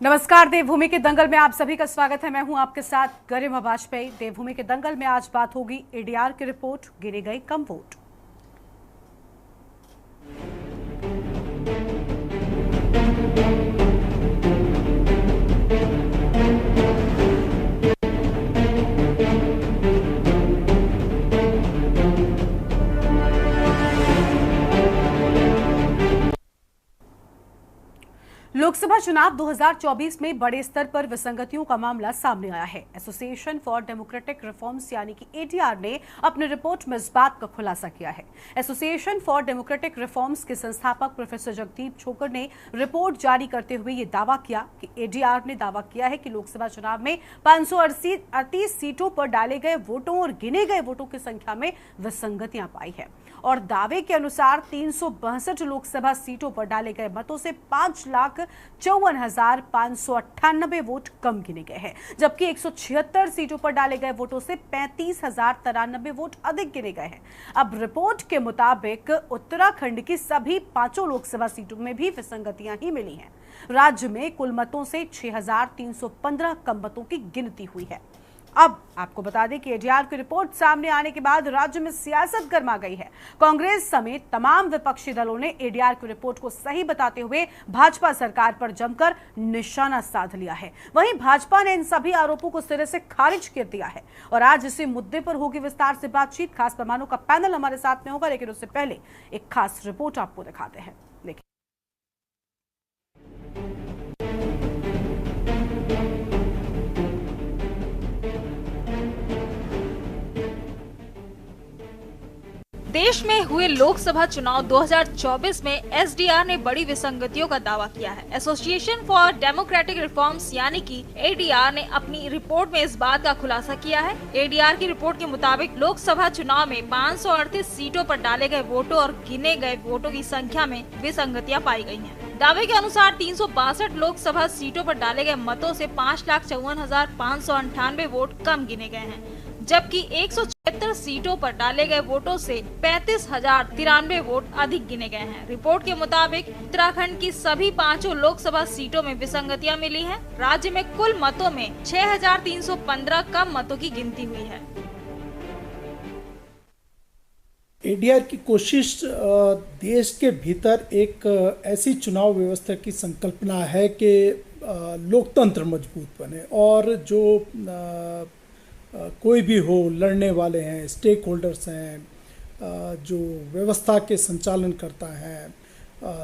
नमस्कार। देवभूमि के दंगल में आप सभी का स्वागत है। मैं हूं आपके साथ गरिमा वाजपेयी। देवभूमि के दंगल में आज बात होगी एडीआर की रिपोर्ट, गिने गए कम वोट। लोकसभा चुनाव 2024 में बड़े स्तर पर विसंगतियों का मामला सामने आया है। एसोसिएशन फॉर डेमोक्रेटिक रिफॉर्म्स यानी कि एडीआर ने अपनी रिपोर्ट में इस बात का खुलासा किया है। एसोसिएशन फॉर डेमोक्रेटिक रिफॉर्म्स के संस्थापक प्रोफेसर जगदीप छोकर ने रिपोर्ट जारी करते हुए ये दावा किया कि एडीआर ने दावा किया है कि लोकसभा चुनाव में 538 सीटों पर डाले गए वोटों और गिने गए वोटों की संख्या में विसंगतियां पाई है और दावे के अनुसार 362 लोकसभा सीटों पर डाले गए मतों से 5,54,598 वोट कम गिने गए हैं, जबकि 176 सीटों पर डाले गए वोटों से 35,093 वोट अधिक गिने गए हैं। अब रिपोर्ट के मुताबिक उत्तराखंड की सभी 5 लोकसभा सीटों में भी विसंगतियां ही मिली हैं। राज्य में कुल मतों से 6,315 कम मतों की गिनती हुई है। अब आपको बता दें कि एडीआर की रिपोर्ट सामने आने के बाद राज्य में सियासत गर्मा गई है। कांग्रेस समेत तमाम विपक्षी दलों ने एडीआर की रिपोर्ट को सही बताते हुए भाजपा सरकार पर जमकर निशाना साध लिया है। वहीं भाजपा ने इन सभी आरोपों को सिरे से खारिज कर दिया है और आज इसी मुद्दे पर होगी विस्तार से बातचीत। खास मेहमानों का पैनल हमारे साथ में होगा, लेकिन उससे पहले एक खास रिपोर्ट आपको दिखाते हैं। देखिए, देश में हुए लोकसभा चुनाव 2024 में एसडीआर ने बड़ी विसंगतियों का दावा किया है। एसोसिएशन फॉर डेमोक्रेटिक रिफॉर्म्स यानी कि एडीआर ने अपनी रिपोर्ट में इस बात का खुलासा किया है। एडीआर की रिपोर्ट के मुताबिक लोकसभा चुनाव में 538 सीटों पर डाले गए वोटों और गिने गए वोटों की संख्या में विसंगतियां पाई गई हैं। दावे के अनुसार 362 लोकसभा सीटों पर डाले गए मतों से 5,54,598 वोट कम गिने गए हैं, जबकि 176 सीटों पर डाले गए वोटों से 35,093 वोट अधिक गिने गए हैं। रिपोर्ट के मुताबिक उत्तराखंड की सभी 5 लोकसभा सीटों में विसंगतियां मिली हैं। राज्य में कुल मतों में 6,315 कम मतों की गिनती हुई है। एडीआर की कोशिश देश के भीतर एक ऐसी चुनाव व्यवस्था की संकल्पना है कि लोकतंत्र मजबूत बने और जो कोई भी हो, लड़ने वाले हैं, स्टेक होल्डर्स हैं, जो व्यवस्था के संचालन करता है,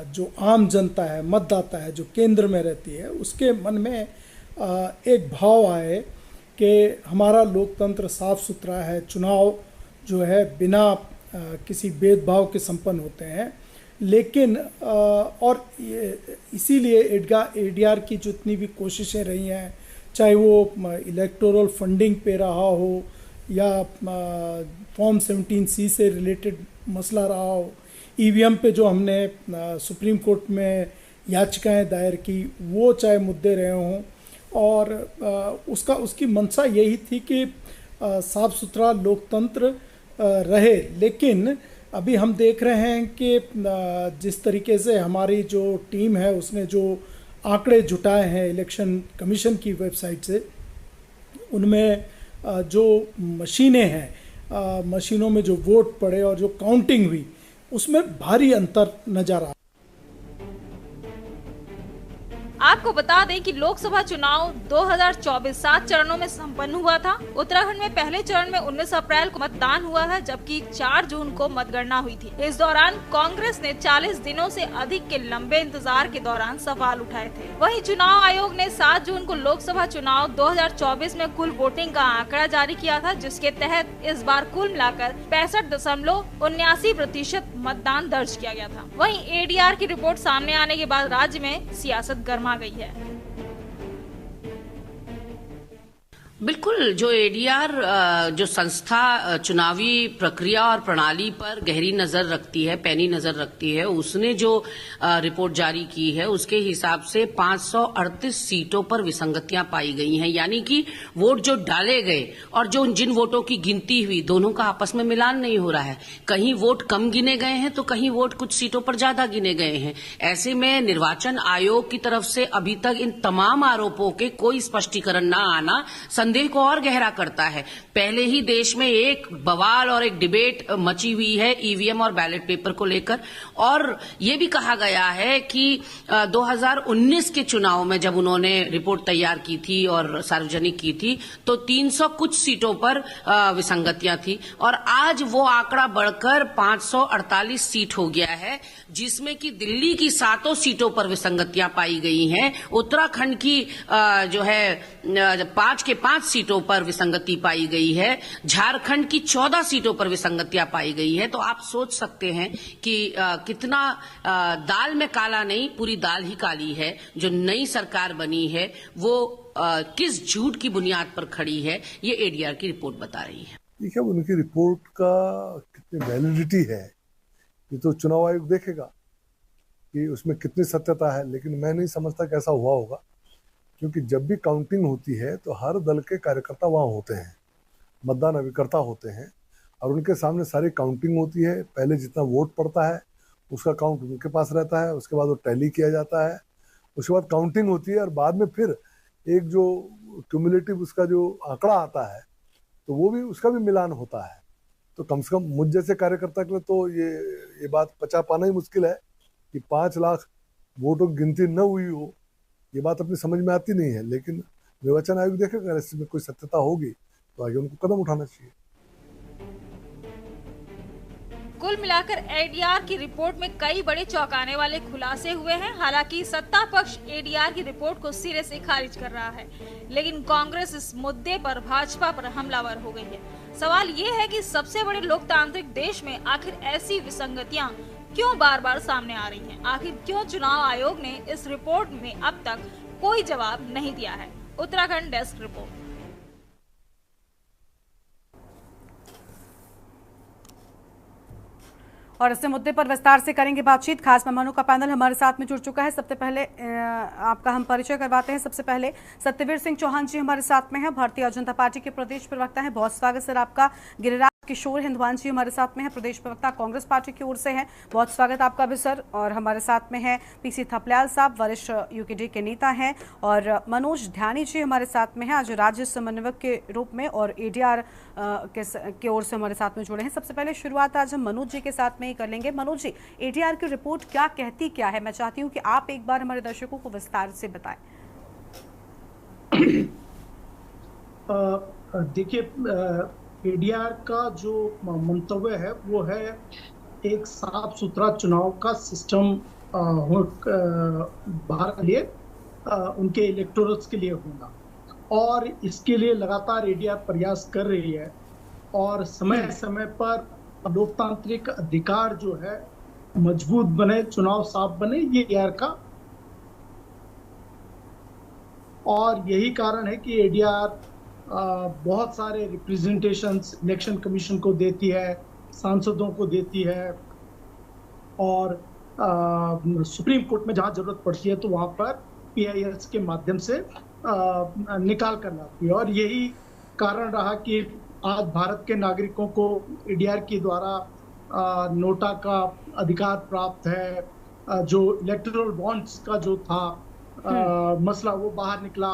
जो आम जनता है, मतदाता है, जो केंद्र में रहती है, उसके मन में एक भाव आए कि हमारा लोकतंत्र साफ सुथरा है, चुनाव जो है बिना किसी भेदभाव के संपन्न होते हैं। लेकिन और इसीलिए एडीआर की जितनी भी कोशिशें रही हैं, चाहे वो इलेक्टोरल फंडिंग पे रहा हो या फॉर्म 17C से रिलेटेड मसला रहा हो, ईवीएम पे जो हमने सुप्रीम कोर्ट में याचिकाएं दायर की, वो चाहे मुद्दे रहे हों, और उसकी मंशा यही थी कि साफ सुथरा लोकतंत्र रहे। लेकिन अभी हम देख रहे हैं कि जिस तरीके से हमारी जो टीम है उसने जो आंकड़े जुटाए हैं इलेक्शन कमीशन की वेबसाइट से, उनमें जो मशीनें हैं, मशीनों में जो वोट पड़े और जो काउंटिंग हुई, उसमें भारी अंतर नजर आ। आपको बता दें कि लोकसभा चुनाव 2024 7 चरणों में संपन्न हुआ था। उत्तराखंड में पहले चरण में 19 अप्रैल को मतदान हुआ था, जबकि 4 जून को मतगणना हुई थी। इस दौरान कांग्रेस ने 40 दिनों से अधिक के लंबे इंतजार के दौरान सवाल उठाए थे। वहीं चुनाव आयोग ने 7 जून को लोकसभा चुनाव 2024 में कुल वोटिंग का आंकड़ा जारी किया था, जिसके तहत इस बार कुल मिलाकर 65.79% मतदान दर्ज किया गया था। वहीं एडीआर की रिपोर्ट सामने आने के बाद राज्य में सियासत गर्मा गई है। बिल्कुल, जो एडीआर जो संस्था चुनावी प्रक्रिया और प्रणाली पर गहरी नजर रखती है, पैनी नजर रखती है, उसने जो रिपोर्ट जारी की है उसके हिसाब से 538 सीटों पर विसंगतियां पाई गई हैं। यानी कि वोट जो डाले गए और जो जिन वोटों की गिनती हुई, दोनों का आपस में मिलान नहीं हो रहा है। कहीं वोट कम गिने गए हैं तो कहीं वोट कुछ सीटों पर ज्यादा गिने गए हैं। ऐसे में निर्वाचन आयोग की तरफ से अभी तक इन तमाम आरोपों के कोई स्पष्टीकरण न आना संदेह को और गहरा करता है। पहले ही देश में एक बवाल और एक डिबेट मची हुई है ईवीएम और बैलेट पेपर को लेकर, और ये भी कहा गया है कि 2019 के चुनाव में जब उन्होंने रिपोर्ट तैयार की थी और सार्वजनिक की थी तो 300 कुछ सीटों पर विसंगतियां थी, और आज वो आंकड़ा बढ़कर 548 सीट हो गया है, जिसमें कि दिल्ली की 7 सीटों पर विसंगतियां पाई गई हैं। उत्तराखंड की जो है 5 के 5 सीटों पर विसंगति पाई गई है। झारखंड की 14 सीटों पर विसंगतियां पाई गई है। तो आप सोच सकते हैं कि कितना दाल में काला नहीं, पूरी दाल ही काली है। जो नई सरकार बनी है वो किस झूठ की बुनियाद पर खड़ी है, ये एडीआर की रिपोर्ट बता रही है। देखिए, उनकी रिपोर्ट का कितनी वैलिडिटी है ये तो चुनाव आयोग देखेगा कि उसमें कितनी सत्यता है, लेकिन मैं नहीं समझता कि ऐसा हुआ होगा, क्योंकि जब भी काउंटिंग होती है तो हर दल के कार्यकर्ता वहाँ होते हैं, मतदान अभिकर्ता होते हैं, और उनके सामने सारी काउंटिंग होती है। पहले जितना वोट पड़ता है उसका काउंट उनके पास रहता है, उसके बाद वो टैली किया जाता है, उसके बाद काउंटिंग होती है, और बाद में फिर एक जो क्यूमुलेटिव उसका जो आंकड़ा आता है तो वो भी उसका भी मिलान होता है। तो कम से कम मुझ जैसे कार्यकर्ता के लिए तो ये बात पचा पाना ही मुश्किल है कि 5 लाख वोटों की गिनती न हुई हो, ये बात अपनी समझ में आती नहीं है। लेकिन निर्वाचन आयोग देखेगा, इसमें कोई सत्यता होगी तो आगे उनको कदम उठाना चाहिए। कुल मिलाकर एडीआर की रिपोर्ट में कई बड़े चौंकाने वाले खुलासे हुए हैं। हालांकि सत्ता पक्ष एडीआर की रिपोर्ट को सिरे से खारिज कर रहा है, लेकिन कांग्रेस इस मुद्दे पर भाजपा पर हमलावर हो गई है। सवाल ये है कि सबसे बड़े लोकतांत्रिक देश में आखिर ऐसी विसंगतियां क्यों बार बार सामने आ रही हैं? आखिर क्यों चुनाव आयोग ने इस रिपोर्ट में अब तक कोई जवाब नहीं दिया है? Uttarakhand desk report. और इस मुद्दे पर विस्तार से करेंगे बातचीत। खास मेहमानों का पैनल हमारे साथ में जुड़ चुका है। सबसे पहले आपका हम परिचय करवाते हैं। सबसे पहले सत्यवीर सिंह चौहान जी हमारे साथ में हैं, भारतीय जनता पार्टी के प्रदेश प्रवक्ता हैं। बहुत स्वागत सर आपका। गिरिराज किशोर हिंदवान जी हमारे साथ में है, प्रदेश प्रवक्ता कांग्रेस पार्टी की ओर से हैं। बहुत स्वागत आपका भी सर। और हमारे साथ में है पीसी थपलियाल साहब, वरिष्ठ यूकेडी के नेता हैं। और मनोज ध्यानी जी हमारे साथ में हैं, आज राज्य समन्वयक के रूप में और एडीआर की ओर से हमारे साथ में जुड़े हैं। सबसे पहले शुरुआत आज हम मनोज जी के साथ में ही कर लेंगे। मनोज जी, एडीआर की रिपोर्ट क्या कहती क्या है? मैं चाहती हूँ कि आप एक बार हमारे दर्शकों को विस्तार से बताएं। देखिए, एडीआर का जो मंतव्य है वो है एक साफ सुथरा चुनाव का सिस्टम भारत के लिए, उनके इलेक्टोरल्स के लिए होना, और इसके लिए लगातार एडीआर प्रयास कर रही है। और समय समय पर लोकतांत्रिक अधिकार जो है मजबूत बने, चुनाव साफ बने, ये एडीआर का, और यही कारण है कि एडीआर बहुत सारे रिप्रेजेंटेशंस इलेक्शन कमीशन को देती है, सांसदों को देती है, और सुप्रीम कोर्ट में जहां जरूरत पड़ती है तो वहां पर पीआईएल के माध्यम से निकाल कर लाती है। और यही कारण रहा कि आज भारत के नागरिकों को एडीआर के द्वारा नोटा का अधिकार प्राप्त है। जो इलेक्टोरल बॉन्ड्स का जो था मसला, वो बाहर निकला।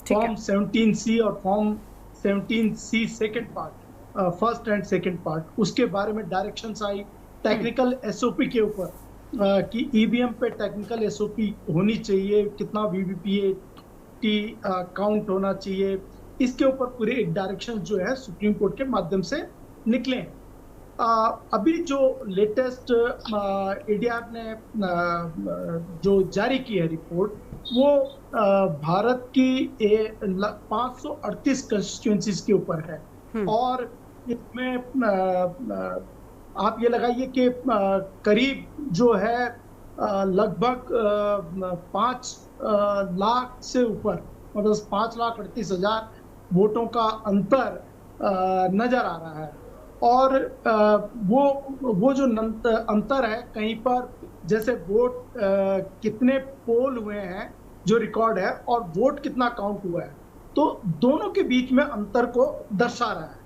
फॉर्म 17C और form 17C second part, first and second part, उसके बारे में डायरेक्शंस आई टेक्निकल एसओपी के ऊपर कि ईवीएम पे टेक्निकल एसओपी होनी चाहिए, कितना वीवीपीएटी काउंट होना चाहिए, इसके ऊपर पूरे एक डायरेक्शन जो है सुप्रीम कोर्ट के माध्यम से निकले। अभी जो लेटेस्ट एडीआर ने जो जारी की है रिपोर्ट, वो भारत की 538 कंस्टिट्यूएंसीज के ऊपर है। और इसमें आप ये लगाइए कि करीब जो है लगभग 5 लाख से ऊपर, मतलब 5,38,000 वोटों का अंतर नजर आ रहा है। और वो जो अंतर है, कहीं पर जैसे वोट कितने पोल हुए हैं जो रिकॉर्ड है और वोट कितना काउंट हुआ है, तो दोनों के बीच में अंतर को दर्शा रहा है।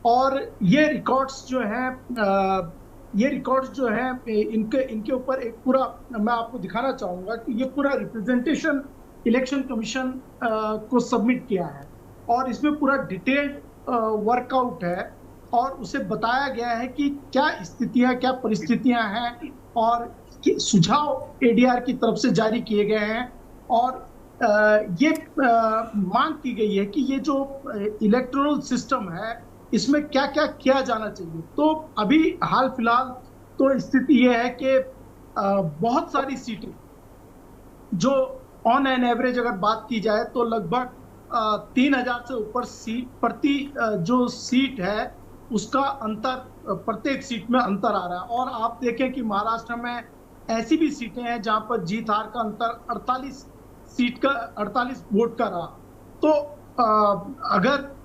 और ये रिकॉर्ड्स जो हैं इनके ऊपर एक पूरा मैं आपको दिखाना चाहूंगा कि ये पूरा रिप्रेजेंटेशन इलेक्शन कमीशन को सबमिट किया है और इसमें पूरा डिटेल्ड वर्कआउट है और उसे बताया गया है कि क्या स्थितियां, क्या परिस्थितियां हैं और सुझाव एडीआर की तरफ से जारी किए गए हैं। और ये मांग की गई है कि ये जो इलेक्टोरल सिस्टम है इसमें क्या क्या किया जाना चाहिए। तो अभी हाल फिलहाल तो स्थिति ये है कि बहुत सारी सीटें जो ऑन एन एवरेज अगर बात की जाए तो लगभग 3000 से ऊपर सीट प्रति जो सीट है उसका अंतर, प्रत्येक सीट में अंतर आ रहा है। और आप देखें कि महाराष्ट्र में ऐसी भी सीटें हैं जहां पर जीत हार का अंतर 48 वोट का रहा। तो अगर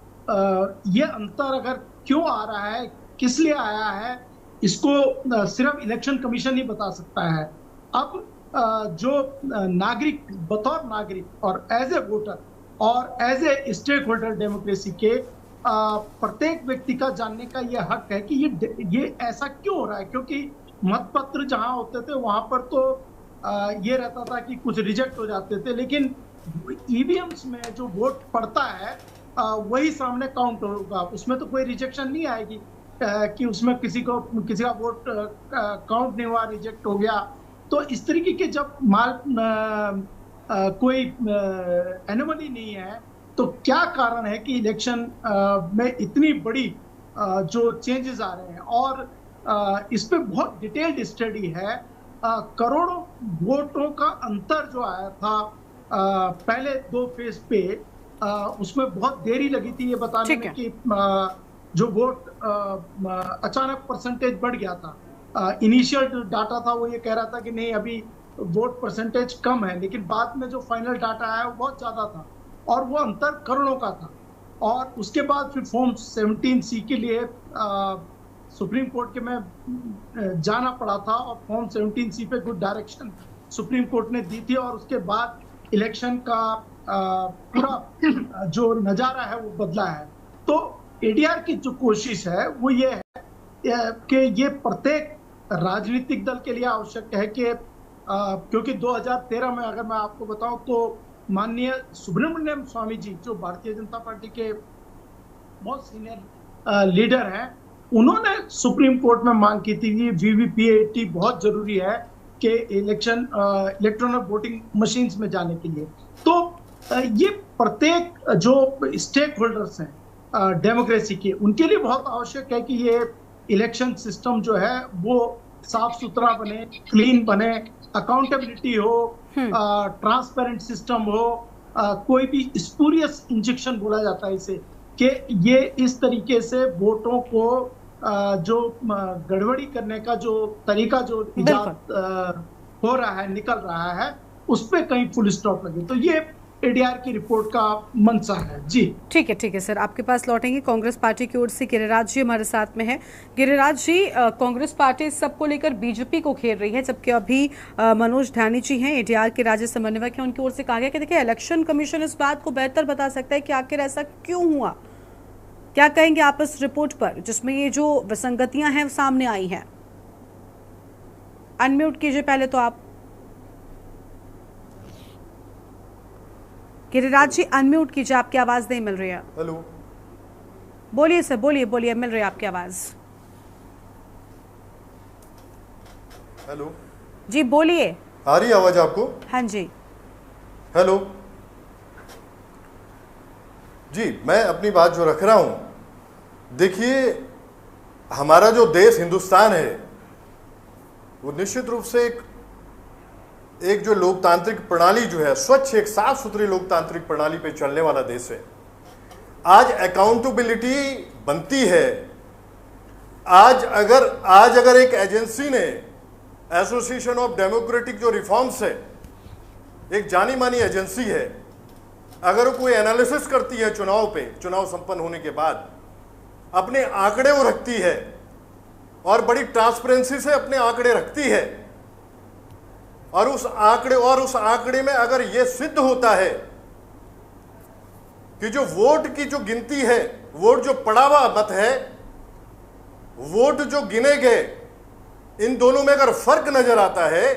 ये अंतर अगर क्यों आ रहा है, किस लिए आया है, इसको सिर्फ इलेक्शन कमीशन ही बता सकता है। अब जो नागरिक, बतौर नागरिक और एज ए वोटर और as a stakeholder democracy के प्रत्येक व्यक्ति का जानने का ये हक है कि ये ऐसा क्यों हो रहा है। क्योंकि मतपत्र जहां होते थे वहां पर तो ये रहता था कि कुछ रिजेक्ट हो जाते थे, लेकिन ईवीएम्स में जो वोट पड़ता है वही सामने काउंट होगा, उसमें तो कोई रिजेक्शन नहीं आएगी कि उसमें किसी का वोट काउंट नहीं हुआ, रिजेक्ट हो गया। तो इस तरीके के जब कोई एनोमली नहीं है तो क्या कारण है कि इलेक्शन में इतनी बड़ी जो चेंजेस आ रहे हैं। और इस पे बहुत डिटेल्ड स्टडी है। करोड़ों वोटों का अंतर जो आया था पहले 2 फेज पे, उसमें बहुत देरी लगी थी ये बताने में कि जो वोट अचानक परसेंटेज बढ़ गया था। इनिशियल डाटा था वो ये कह रहा था कि नहीं अभी वोट परसेंटेज कम है, लेकिन बाद में जो फाइनल डाटा आया वो बहुत ज्यादा था और वो अंतर करोड़ों का था। और उसके बाद फिर फॉर्म 17C के लिए सुप्रीम कोर्ट के में जाना पड़ा था और फॉर्म 17C पे गुड डायरेक्शन सुप्रीम कोर्ट ने दी थी और उसके बाद इलेक्शन का पूरा जो नजारा है वो बदला है। तो एडीआर की जो कोशिश है वो ये है कि ये प्रत्येक राजनीतिक दल के लिए आवश्यक है कि क्योंकि 2013 में अगर मैं आपको बताऊं तो माननीय सुब्रमण्यम स्वामी जी जो भारतीय जनता पार्टी के बहुत सीनियर लीडर हैं, उन्होंने सुप्रीम कोर्ट में मांग की थी कि वीवीपीएटी बहुत जरूरी है कि इलेक्ट्रॉनिक वोटिंग मशीन्स में जाने के लिए। तो ये प्रत्येक जो स्टेक होल्डर्स हैं डेमोक्रेसी के, उनके लिए बहुत आवश्यक है कि ये इलेक्शन सिस्टम जो है वो साफ सुथरा बने, क्लीन बने, अकाउंटेबिलिटी हो, ट्रांसपेरेंट सिस्टम हो, कोई भी स्पूरियस इंजेक्शन बोला जाता है इसे, कि ये इस तरीके से वोटों को जो गड़बड़ी करने का जो तरीका जो इजाद हो रहा है, निकल रहा है, उस पर कहीं फुल स्टॉप लगे। तो ये एडीआर की रिपोर्ट का मंशा है। जी ठीक है सर, आपके पास लौटेंगे। कांग्रेस पार्टी की ओर से गिरिराज जी हमारे साथ में है। गिरिराज जी, कांग्रेस पार्टी इस सबको लेकर बीजेपी को घेर रही है, जबकि अभी मनोज ध्यानी जी हैं, एडीआर के राज्य समन्वयक हैं, उनकी ओर से कहा गया कि देखिए इलेक्शन कमीशन इस बात को बेहतर बता सकता है कि आखिर ऐसा क्यों हुआ। क्या कहेंगे आप इस रिपोर्ट पर जिसमें ये जो विसंगतियां हैं सामने आई हैं? अनम्यूट कीजिए पहले तो आप। गिरिराज जी अनम्यूट कीजिए, आपकी आवाज नहीं मिल रही है। हेलो, बोलिए सर, बोलिए, मिल रही है आपकी आवाज। हेलो जी बोलिए। आ रही आवाज आपको? हाँ जी। हेलो जी, मैं अपनी बात जो रख रहा हूं, देखिए हमारा जो देश हिंदुस्तान है वो निश्चित रूप से एक जो लोकतांत्रिक प्रणाली जो है, स्वच्छ एक साफ सुथरी लोकतांत्रिक प्रणाली पे चलने वाला देश है। आज अकाउंटेबिलिटी बनती है। आज अगर एक एजेंसी ने, एसोसिएशन ऑफ डेमोक्रेटिक जो रिफॉर्म्स है, एक जानी मानी एजेंसी है, अगर कोई एनालिसिस करती है चुनाव पे, चुनाव संपन्न होने के बाद अपने आंकड़े वो रखती है और बड़ी ट्रांसपेरेंसी से अपने आंकड़े रखती है, और उस आंकड़े में अगर यह सिद्ध होता है कि जो वोट की जो गिनती है, वोट जो पड़ा हुआ मत है, वोट जो गिने गए, इन दोनों में अगर फर्क नजर आता है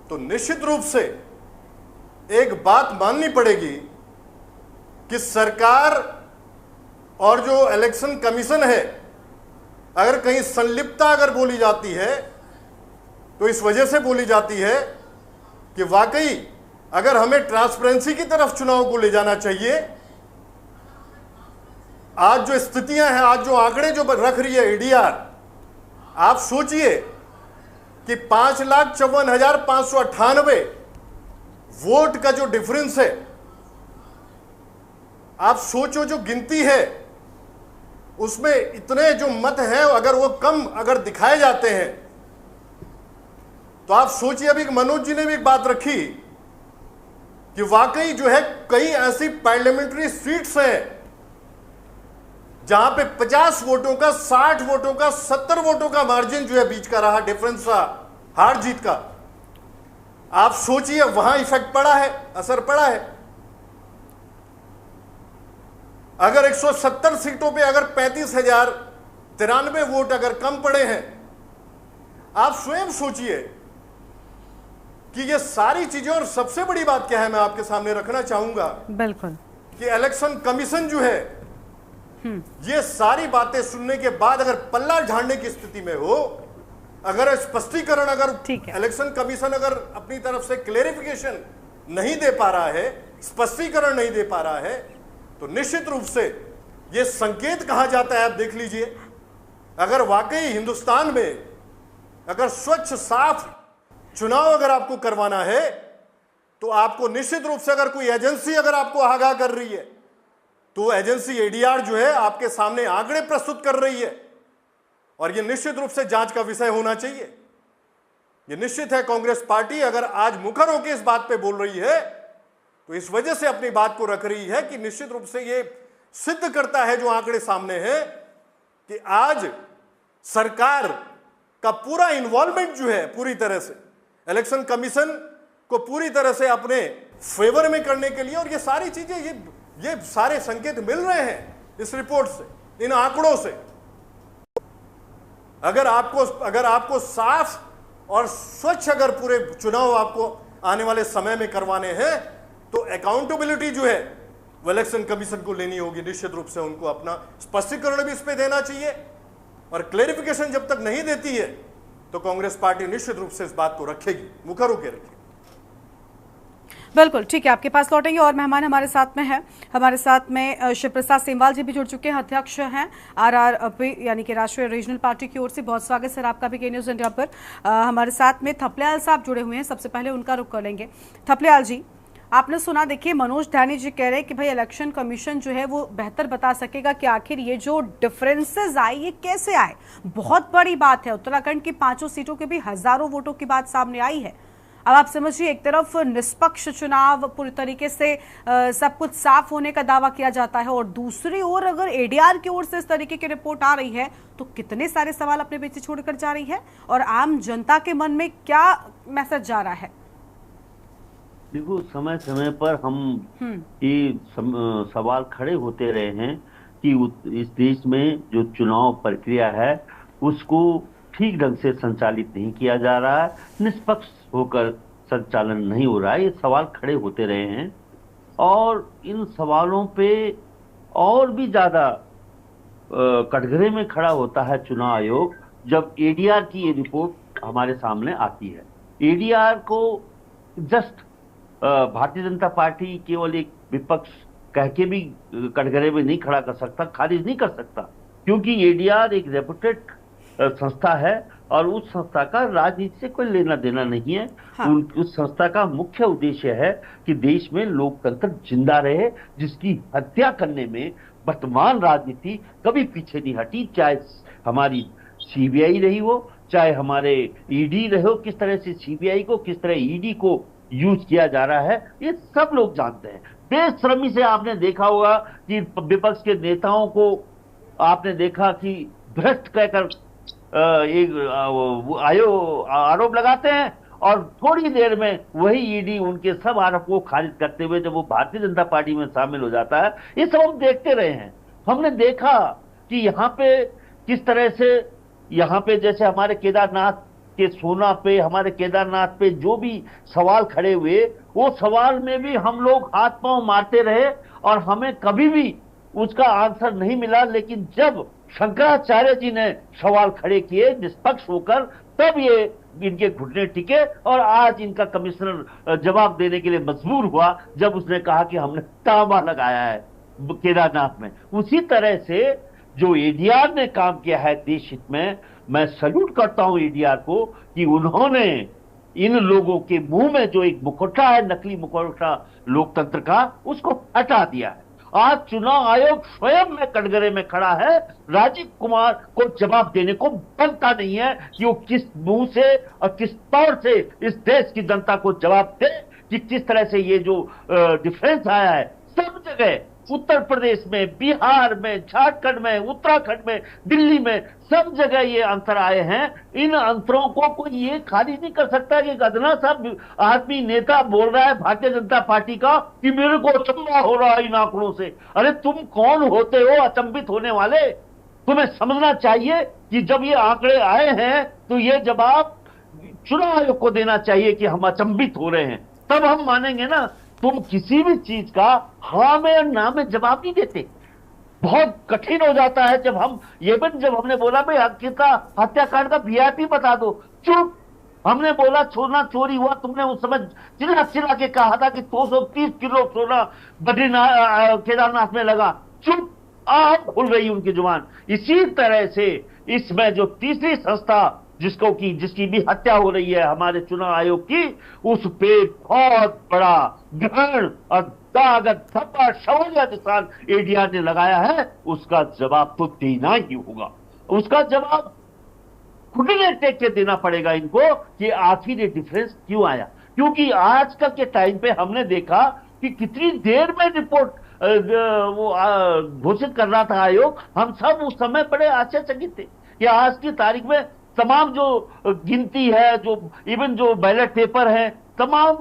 तो निश्चित रूप से एक बात माननी पड़ेगी कि सरकार और जो इलेक्शन कमीशन है, अगर कहीं संलिप्तता अगर बोली जाती है तो इस वजह से बोली जाती है कि वाकई अगर हमें ट्रांसपेरेंसी की तरफ चुनाव को ले जाना चाहिए, आज जो स्थितियां हैं, आज जो आंकड़े जो रख रही है एडीआर, आप सोचिए कि 5,54,598 वोट का जो डिफरेंस है, आप सोचो जो गिनती है उसमें इतने जो मत हैं, अगर वो कम अगर दिखाए जाते हैं तो आप सोचिए। अभी मनोज जी ने भी एक बात रखी कि वाकई जो है कई ऐसी पार्लियामेंट्री सीट्स हैं जहां पे 50 वोटों का, 60 वोटों का, 70 वोटों का मार्जिन जो है बीच का रहा, डिफरेंस रहा हार जीत का। आप सोचिए वहां इफेक्ट पड़ा है, असर पड़ा है। अगर 170 सीटों पे अगर 35,093 वोट अगर कम पड़े हैं, आप स्वयं सोचिए कि ये सारी चीजें, और सबसे बड़ी बात क्या है मैं आपके सामने रखना चाहूंगा बिल्कुल कि इलेक्शन कमीशन जो है ये सारी बातें सुनने के बाद अगर पल्ला झाड़ने की स्थिति में हो, अगर स्पष्टीकरण, अगर इलेक्शन कमीशन अगर अपनी तरफ से क्लेरिफिकेशन नहीं दे पा रहा है, स्पष्टीकरण नहीं दे पा रहा है, तो निश्चित रूप से यह संकेत कहां जाता है। आप देख लीजिए, अगर वाकई हिंदुस्तान में अगर स्वच्छ साफ चुनाव अगर आपको करवाना है तो आपको निश्चित रूप से अगर कोई एजेंसी अगर आपको आगाह कर रही है तो एजेंसी एडीआर जो है आपके सामने आंकड़े प्रस्तुत कर रही है, और यह निश्चित रूप से जांच का विषय होना चाहिए। यह निश्चित है कांग्रेस पार्टी अगर आज मुखर होकर इस बात पे बोल रही है तो इस वजह से अपनी बात को रख रही है कि निश्चित रूप से यह सिद्ध करता है जो आंकड़े सामने हैं कि आज सरकार का पूरा इन्वॉल्वमेंट जो है पूरी तरह से इलेक्शन कमीशन को पूरी तरह से अपने फेवर में करने के लिए, और ये सारी चीजें, ये सारे संकेत मिल रहे हैं इस रिपोर्ट से, इन आंकड़ों से। अगर आपको साफ और स्वच्छ अगर पूरे चुनाव आपको आने वाले समय में करवाने हैं तो अकाउंटेबिलिटी जो है वो इलेक्शन कमीशन को लेनी होगी। निश्चित रूप से उनको अपना स्पष्टीकरण भी इस पे देना चाहिए, और क्लेरिफिकेशन जब तक नहीं देती है तो कांग्रेस पार्टी निश्चित रूप से इस बात को रखेगी, मुखर होकर रखेगी। बिल्कुल ठीक है, आपके पास लौटेंगे। और मेहमान हमारे साथ में है, हमारे साथ में शिव प्रसाद सेमवाल जी भी जुड़ चुके हैं, अध्यक्ष हैं आरआरपी यानी कि राष्ट्रीय रीजनल पार्टी की ओर से। बहुत स्वागत सर आपका भी के न्यूज इंडिया पर। हमारे साथ में थपलियाल साहब जुड़े हुए हैं, सबसे पहले उनका रुख कर लेंगे। थपलियाल जी, आपने सुना, देखिए मनोज ढानी जी कह रहे हैं कि भाई इलेक्शन कमीशन जो है वो बेहतर बता सकेगा कि आखिर ये जो डिफरेंसेस आए ये कैसे आए। बहुत बड़ी बात है, उत्तराखंड की 5 सीटों के भी हजारों वोटों की बात सामने आई है। अब आप समझिए, एक तरफ निष्पक्ष चुनाव पूरी तरीके से सब कुछ साफ होने का दावा किया जाता है, और दूसरी ओर अगर एडीआर की ओर से इस तरीके की रिपोर्ट आ रही है तो कितने सारे सवाल अपने पीछे छोड़कर जा रही है, और आम जनता के मन में क्या मैसेज जा रहा है। देखो, समय समय पर हम ये सवाल खड़े होते रहे हैं कि इस देश में जो चुनाव प्रक्रिया है उसको ठीक ढंग से संचालित नहीं किया जा रहा है, निष्पक्ष होकर संचालन नहीं हो रहा है। ये सवाल खड़े होते रहे हैं, और इन सवालों पे और भी ज्यादा कटघरे में खड़ा होता है चुनाव आयोग जब एडीआर की ये रिपोर्ट हमारे सामने आती है। एडीआर को जस्ट भारतीय जनता पार्टी केवल एक विपक्ष कह के भी कटघरे में नहीं खड़ा कर सकता, खारिज नहीं कर सकता, क्योंकि एडीआर एक रेपुटेड संस्था है और उस संस्था का राजनीति से कोई लेना देना नहीं है। हाँ। उस संस्था का मुख्य उद्देश्य है कि देश में लोकतंत्र जिंदा रहे, जिसकी हत्या करने में वर्तमान राजनीति कभी पीछे नहीं हटी, चाहे हमारी सीबीआई रही हो, चाहे हमारे ईडी रहे हो। किस तरह से सीबीआई को, किस तरह ईडी को यूज किया जा रहा है, ये सब लोग जानते हैं। बेशर्मी से आपने देखा होगा कि विपक्ष के नेताओं को आपने देखा कि भ्रष्ट कहकर आरोप लगाते हैं और थोड़ी देर में वही ईडी उनके सब आरोपों को खारिज करते हुए जब वो भारतीय जनता पार्टी में शामिल हो जाता है। ये सब हम देखते रहे हैं। हमने देखा कि यहाँ पे किस तरह से, यहाँ पे जैसे हमारे केदारनाथ के सोना पे, हमारे केदारनाथ पे जो भी सवाल खड़े हुए, वो सवाल में भी हम लोग हाथ पांव मारते रहे और हमें कभी भी उसका आंसर नहीं मिला। लेकिन जब शंकराचार्य जी ने सवाल खड़े किए निष्पक्ष होकर, तब ये इनके घुटने टिके और आज इनका कमिश्नर जवाब देने के लिए मजबूर हुआ जब उसने कहा कि हमने तांबा लगाया है केदारनाथ में। उसी तरह से जो एडीआर ने काम किया है देश हित में, मैं सल्यूट करता हूं एडीआर को कि उन्होंने इन लोगों के मुंह में जो एक मुखौटा है, नकली मुखौटा लोकतंत्र का, उसको हटा दिया है। आज चुनाव आयोग स्वयं में कटघरे में खड़ा है। राजीव कुमार को जवाब देने को बनता नहीं है कि वो किस मुंह से और किस तौर से इस देश की जनता को जवाब दे कि किस तरह से ये जो डिफरेंस आया है सब जगह, उत्तर प्रदेश में, बिहार में, झारखंड में, उत्तराखंड में, दिल्ली में, सब जगह ये अंतर आए हैं। इन अंतरों को कोई ये खारिज नहीं कर सकता कि अदना साहब आदमी नेता बोल रहा है भारतीय जनता पार्टी का कि मेरे को अचंभा हो रहा है इन आंकड़ों से। अरे तुम कौन होते हो अचंभित होने वाले? तुम्हें समझना चाहिए कि जब ये आंकड़े आए हैं तो ये जवाब चुनाव आयोग को देना चाहिए कि हम अचंभित हो रहे हैं, तब हम मानेंगे ना। तुम किसी भी चीज का हाँ में और ना में जवाब नहीं देते। बहुत कठिन हो जाता है जब हम जब हमने बोला भाई अंकिता हत्याकांड का वीआईपी बता दो, चुप। हमने बोला सोना चोरी हुआ, तुमने उस समय चिल्ला चिल्ला के कहा था कि 230 किलो सोना बद्रीनाथ केदारनाथ में लगा, चुप। आप खुल रही उनकी जुबान। इसी तरह से इसमें जो तीसरी संस्था जिसकी भी हत्या हो रही है हमारे चुनाव आयोग की, उस पे बहुत बड़ा ग्रहण और दाग धब्बा सवालिया निशान एडीआर ने लगाया है। उसका जवाब तो देना ही होगा। उसका जवाब घुटने टेक के देना पड़ेगा इनको कि आखिर ये डिफरेंस क्यों आया। क्योंकि आजकल के टाइम पे हमने देखा कि कितनी देर में रिपोर्ट घोषित कर रहा था आयोग। हम सब उस समय बड़े आश्चर्यचकित थे कि आज की तारीख में तमाम जो गिनती है, जो इवन जो बैलेट पेपर है, तमाम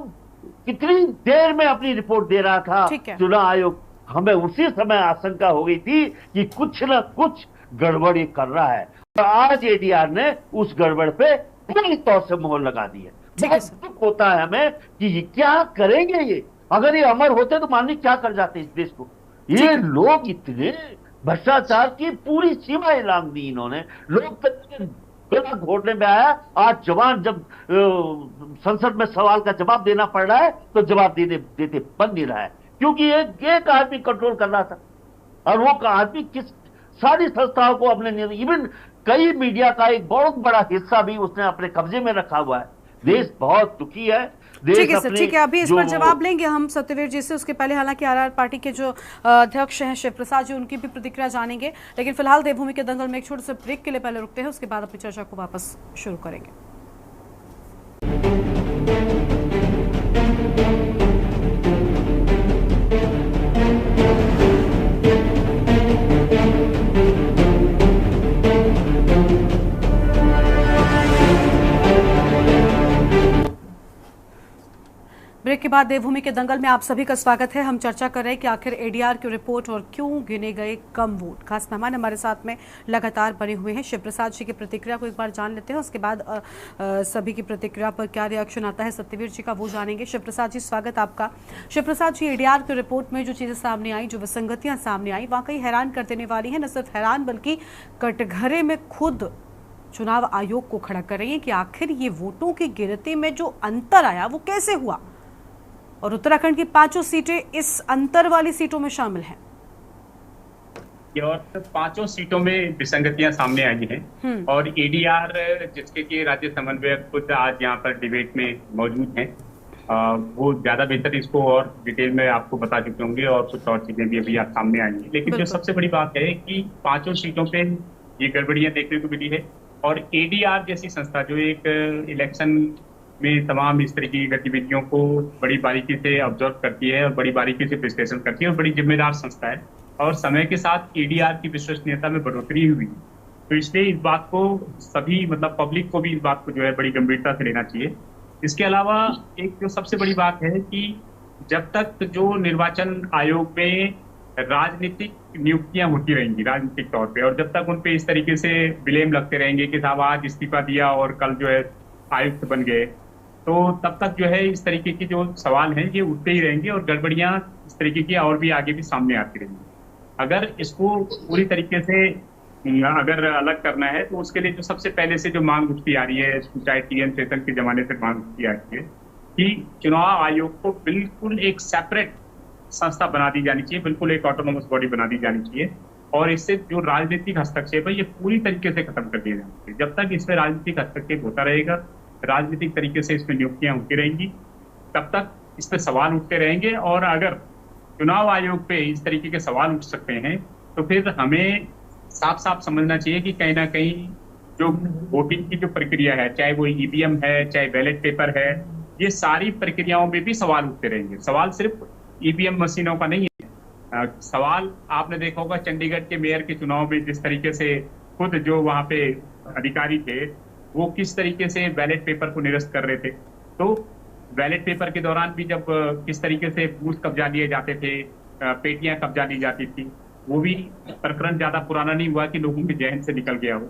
कितनी देर में अपनी रिपोर्ट दे रहा था चुनाव आयोग। हमें उसी समय आशंका हो गई थी कि कुछ न कुछ गड़बड़ ये कर रहा है और आज एडीआर ने उस गड़बड़ पे पूरी तौर से मोहर लगा दी है। बहुत दुख होता है हमें कि ये क्या करेंगे। ये अगर ये अमर होते तो माननीय क्या कर जाते इस देश को। ये लोग इतने भ्रष्टाचार की पूरी सीमाएं लांघ दी इन्होंने। लोकतंत्र गला घोटने में आया। आज जवान जब संसद में सवाल का जवाब देना पड़ रहा है तो जवाब देते बन नहीं रहा है, क्योंकि एक आदमी कंट्रोल कर रहा था और वो आदमी किस सारी संस्थाओं को अपने, इवन कई मीडिया का एक बहुत बड़ा हिस्सा भी उसने अपने कब्जे में रखा हुआ है। देश बहुत दुखी है। ठीक है सर, ठीक है। अभी इस पर जवाब लेंगे हम सत्यवीर जी से। उसके पहले हालांकि आरआर पार्टी के जो अध्यक्ष हैं शिव प्रसाद जी, उनकी भी प्रतिक्रिया जानेंगे। लेकिन फिलहाल देवभूमि के दंगल में एक छोटे से ब्रेक के लिए पहले रुकते हैं, उसके बाद अपनी चर्चा को वापस शुरू करेंगे। ब्रेक के बाद देवभूमि के दंगल में आप सभी का स्वागत है। हम चर्चा कर रहे हैं कि आखिर एडीआर की रिपोर्ट और क्यों गिने गए कम वोट। खास मेहमान हमारे साथ में लगातार बने हुए हैं। शिव प्रसाद जी की प्रतिक्रिया को एक बार जान लेते हैं, उसके बाद सभी की प्रतिक्रिया पर क्या रिएक्शन आता है सत्यवीर जी का वो जानेंगे। शिव प्रसाद जी स्वागत आपका। शिव प्रसाद जी, एडीआर की रिपोर्ट में जो चीजें सामने आई, जो विसंगतियां सामने आई, वाकई हैरान कर देने वाली है। न सिर्फ हैरान बल्कि कटघरे में खुद चुनाव आयोग को खड़ा कर रही है कि आखिर ये वोटों की गिनती में जो अंतर आया वो कैसे हुआ, और उत्तराखंड की 5 सीटें इस अंतर वाली सीटों में शामिल हैं। और 5 सीटों में विसंगतियां सामने आई हैं और एडीआर जिसके कि राज्य समन्वयक खुद आज यहाँ पर डिबेट में मौजूद हैं, वो ज्यादा बेहतर इसको और डिटेल में आपको बता चुके होंगे और कुछ और चीजें भी अभी सामने आई हैं। लेकिन जो सबसे बड़ी बात है कि 5 सीटों पे ये गड़बड़ियां देखने को मिली है और एडीआर जैसी संस्था जो एक इलेक्शन में तमाम इस तरह की गतिविधियों को बड़ी बारीकी से ऑब्जर्व करती है और बड़ी बारीकी से विश्लेषण करती है और बड़ी जिम्मेदार संस्था है। और समय के साथ एडीआर की विश्वसनीयता में बढ़ोतरी हुई, तो इसलिए इस बात को सभी मतलब पब्लिक को भी इस बात को जो है बड़ी गंभीरता से लेना चाहिए। इसके अलावा एक जो सबसे बड़ी बात है कि जब तक जो निर्वाचन आयोग में राजनीतिक नियुक्तियां होती रहेंगी राजनीतिक तौर पे, और जब तक उन पे इस तरीके से ब्लेम लगते रहेंगे कि साहब आज इस्तीफा दिया और कल जो है आयुक्त बन गए, तो तब तक जो है इस तरीके की जो सवाल हैं ये उठते ही रहेंगे और गड़बड़ियां इस तरीके की और भी आगे भी सामने आती रहेंगी। अगर इसको पूरी तरीके से अगर अलग करना है तो उसके लिए जो सबसे पहले से जो मांग उठती आ रही है, चाहे टीएन चेतन के जमाने से मांग उठती आ रही है कि चुनाव आयोग को बिल्कुल एक सेपरेट संस्था बना दी जानी चाहिए, बिल्कुल एक ऑटोनोमस बॉडी बना दी जानी चाहिए, और इससे जो राजनीतिक हस्तक्षेप है ये पूरी तरीके से खत्म कर दिया जाना चाहिए। जब तक इसमें राजनीतिक हस्तक्षेप होता रहेगा, राजनीतिक तरीके से इसमें नियुक्तियां होती रहेंगी, तब तक इस पर सवाल उठते रहेंगे। और अगर चुनाव आयोग पे इस तरीके के सवाल उठ सकते हैं तो फिर हमें साफ साफ समझना चाहिए कि कहीं ना कहीं जो वोटिंग की जो प्रक्रिया है, चाहे वो ईवीएम है, चाहे बैलेट पेपर है, ये सारी प्रक्रियाओं में भी सवाल उठते रहेंगे। सवाल सिर्फ ईवीएम मशीनों का नहीं है। सवाल आपने देखा होगा चंडीगढ़ के मेयर के चुनाव में जिस तरीके से खुद जो वहां पे अधिकारी थे वो किस तरीके से बैलेट पेपर को निरस्त कर रहे थे, तो बैलेट पेपर के दौरान भी जब किस तरीके से बूथ कब्जा लिए जाते थे, पेटियां कब्जा ली जाती थी, वो भी प्रकरण ज्यादा पुराना नहीं हुआ कि लोगों के जहन से निकल गया हो।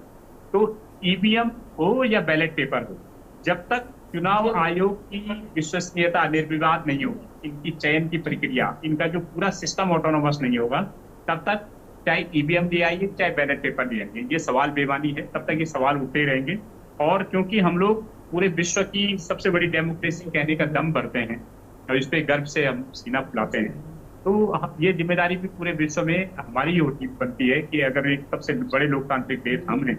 तो ईवीएम हो या बैलेट पेपर हो, जब तक चुनाव आयोग की विश्वसनीयता निर्विवाद नहीं होगी, इनकी चयन की प्रक्रिया, इनका जो पूरा सिस्टम ऑटोनोमस नहीं होगा, तब तक चाहे ईवीएम ले आइए चाहे बैलेट पेपर ले आइए, ये सवाल बेमानी है, तब तक ये सवाल उठते ही रहेंगे। और क्योंकि हम लोग पूरे विश्व की सबसे बड़ी डेमोक्रेसी कहने का दम भरते हैं और इस पे गर्व से हम सीना फुलाते हैं, तो ये जिम्मेदारी भी पूरे विश्व में हमारी होती बनती है कि अगर एक सबसे बड़े लोकतांत्रिक देश हम हैं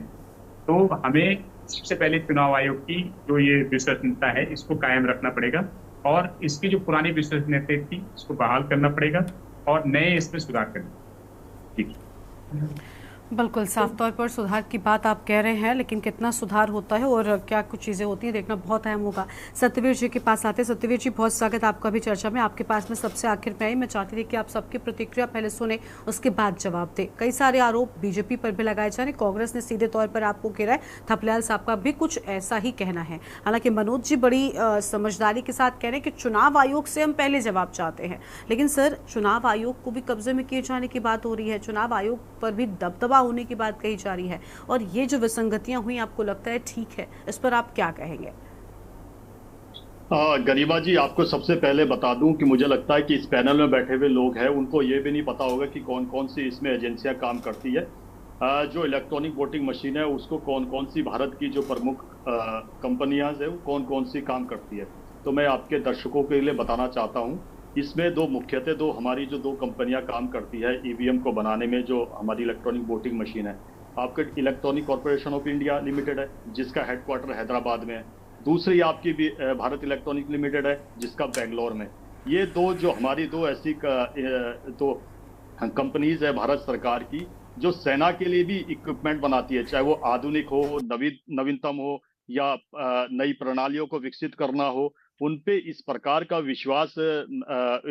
तो हमें सबसे पहले चुनाव आयोग की जो ये विश्वसनीयता है इसको कायम रखना पड़ेगा और इसकी जो पुरानी विश्वसनीयता थी इसको बहाल करना पड़ेगा और नए इसमें सुधार करना। ठीक है, बिल्कुल साफ तौर पर सुधार की बात आप कह रहे हैं, लेकिन कितना सुधार होता है और क्या कुछ चीज़ें होती हैं देखना बहुत अहम होगा। सत्यवीर जी के पास आते हैं। सत्यवीर जी, बहुत स्वागत आपका भी चर्चा में। आपके पास में सबसे आखिर में आई, मैं चाहती थी कि आप सबकी प्रतिक्रिया पहले सुने उसके बाद जवाब दें। कई सारे आरोप बीजेपी पर भी लगाए जा रहे हैं, कांग्रेस ने सीधे तौर पर आपको घेरा है, थपलियाल साहब का भी कुछ ऐसा ही कहना है। हालांकि मनोज जी बड़ी समझदारी के साथ कह रहे हैं कि चुनाव आयोग से हम पहले जवाब चाहते हैं, लेकिन सर चुनाव आयोग को भी कब्जे में किए जाने की बात हो रही है, चुनाव आयोग पर भी दबदबा होने की बात कही जा रही है, और ये जो विसंगतियां हुई आपको लगता है ठीक है, इस पर आप क्या कहेंगे? गरिमा जी, आपको सबसे पहले बता दूं कि मुझे लगता है कि इस पैनल में बैठे हुए लोग हैं उनको ये भी नहीं पता होगा कि कौन कौन सी इसमें एजेंसियां काम करती है। जो इलेक्ट्रॉनिक वोटिंग मशीन है उसको कौन कौन सी भारत की जो प्रमुख कंपनियां है वो कौन कौन सी काम करती है। तो मैं आपके दर्शकों के लिए बताना चाहता हूँ, इसमें मुख्यतः हमारी जो दो कंपनियां काम करती है ईवीएम को बनाने में, जो हमारी इलेक्ट्रॉनिक वोटिंग मशीन है, आपके electronic corporation of India limited है जिसका हेडक्वार्टर हैदराबाद में है, दूसरी आपकी भी भारत इलेक्ट्रॉनिक लिमिटेड है जिसका बेंगलोर में। ये जो हमारी दो ऐसी दो कंपनीज है भारत सरकार की जो सेना के लिए भी इक्विपमेंट बनाती है, चाहे वो आधुनिक हो, नवीनतम हो या नई प्रणालियों को विकसित करना हो, उन पे इस प्रकार का विश्वास,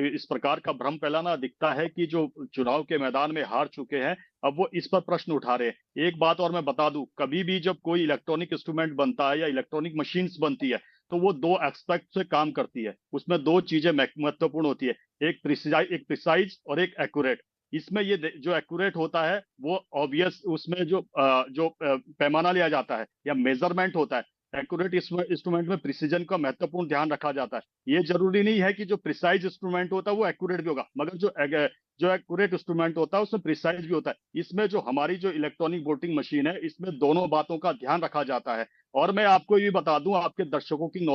इस प्रकार का भ्रम फैलाना दिखता है कि जो चुनाव के मैदान में हार चुके हैं अब वो इस पर प्रश्न उठा रहे हैं। एक बात और मैं बता दूं, कभी भी जब कोई इलेक्ट्रॉनिक इंस्ट्रूमेंट बनता है या इलेक्ट्रॉनिक मशीन्स बनती है तो वो दो एस्पेक्ट से काम करती है, उसमें दो चीजें महत्वपूर्ण होती है, एक प्रिसाइज और एक एक्यूरेट। इसमें ये जो एक्यूरेट होता है वो ऑब्वियस, उसमें जो पैमाना लिया जाता है या मेजरमेंट होता है, एक्यूरेट इंस्ट्रूमेंट में प्रिसीजन का महत्वपूर्ण ध्यान रखा जाता है। ये जरूरी नहीं है कि जो प्रिसाइज इंस्ट्रूमेंट होता है वो एक्यूरेट भी होगा, मगर जो एक्यूरेट इंस्ट्रूमेंट होता है उसमें प्रिसाइज भी होता है। इसमें जो हमारी जो इलेक्ट्रॉनिक वोटिंग मशीन है इसमें दोनों बातों का ध्यान रखा जाता है। और मैं आपको ये बता दूं आपके दर्शकों की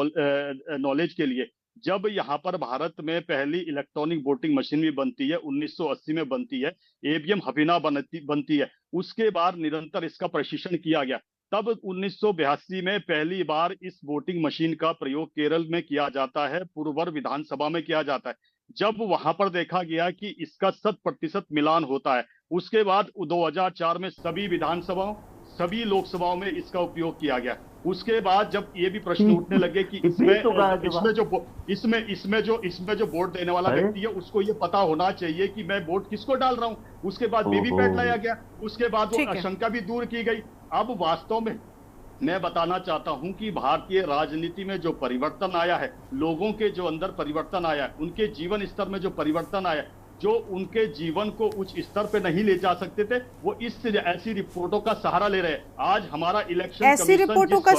नॉलेज के लिए, जब यहाँ पर भारत में पहली इलेक्ट्रॉनिक वोटिंग मशीन भी बनती है 1980 में बनती है, ईवीएम हफीना बनती है, उसके बाद निरंतर इसका प्रशिक्षण किया गया। तब 1982 में पहली बार इस वोटिंग मशीन का प्रयोग केरल में किया जाता है, पुरवर विधानसभा में किया जाता है। जब वहां पर देखा गया कि इसका 100% मिलान होता है, उसके बाद 2004 में सभी विधानसभाओं, सभी लोकसभाओं में इसका उपयोग किया गया। उसके बाद जब ये भी प्रश्न उठने लगे कि इसमें जो वोट देने वाला व्यक्ति है उसको ये पता होना चाहिए कि मैं वोट किसको डाल रहा हूं, उसके बाद वीवीपैट लाया गया, उसके बाद वो आशंका भी दूर की गई। अब वास्तव में मैं बताना चाहता हूं कि भारतीय राजनीति में जो परिवर्तन आया है, लोगों के जो अंदर परिवर्तन आया है, उनके जीवन स्तर में जो परिवर्तन आया है, जो उनके जीवन को उच्च स्तर पे नहीं ले जा सकते थे, वो इस ऐसी रिपोर्टों का सहारा ले रहे हैं। आज हमारा इलेक्शन ऐसी रिपोर्टों का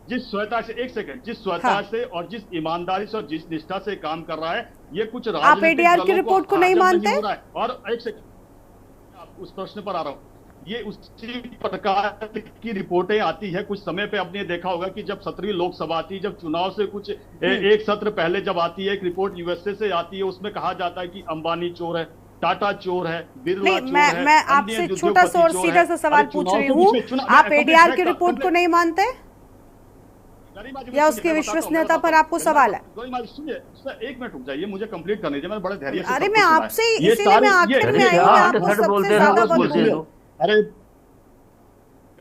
जिस स्वच्छता से एक सेकंड जिस स्वच्छता से और जिस ईमानदारी से और जिस निष्ठा से काम कर रहा है, ये कुछ आप एडीआर की रिपोर्ट को नहीं मानते? और एक सेकंड उस प्रश्न पर आ रहा हूं, ये उसी प्रकार की रिपोर्टें आती है। कुछ समय पे आपने देखा होगा कि जब 17वीं लोकसभा आती है, जब चुनाव से कुछ एक सत्र पहले जब आती है, एक रिपोर्ट यूएसए से आती है, उसमें कहा जाता है कि अंबानी चोर है, टाटा चोर है, बिरला चोर है। मैं आपसे छोटा सा और सीधा सा सवाल पूछ रही हूँ, आप एडीआर की रिपोर्ट को नहीं मानते या उसकी विश्वसनीयता पर आपको सवाल है? सुनिए, एक मिनट रुक जाइए, मुझे कंप्लीट करने दीजिए, मैंने बड़े धैर्य से। अरे मैं आपसे इसीलिए मैं आखिर में आई हूँ, आपको सबसे ज्यादा बोलूं। अरे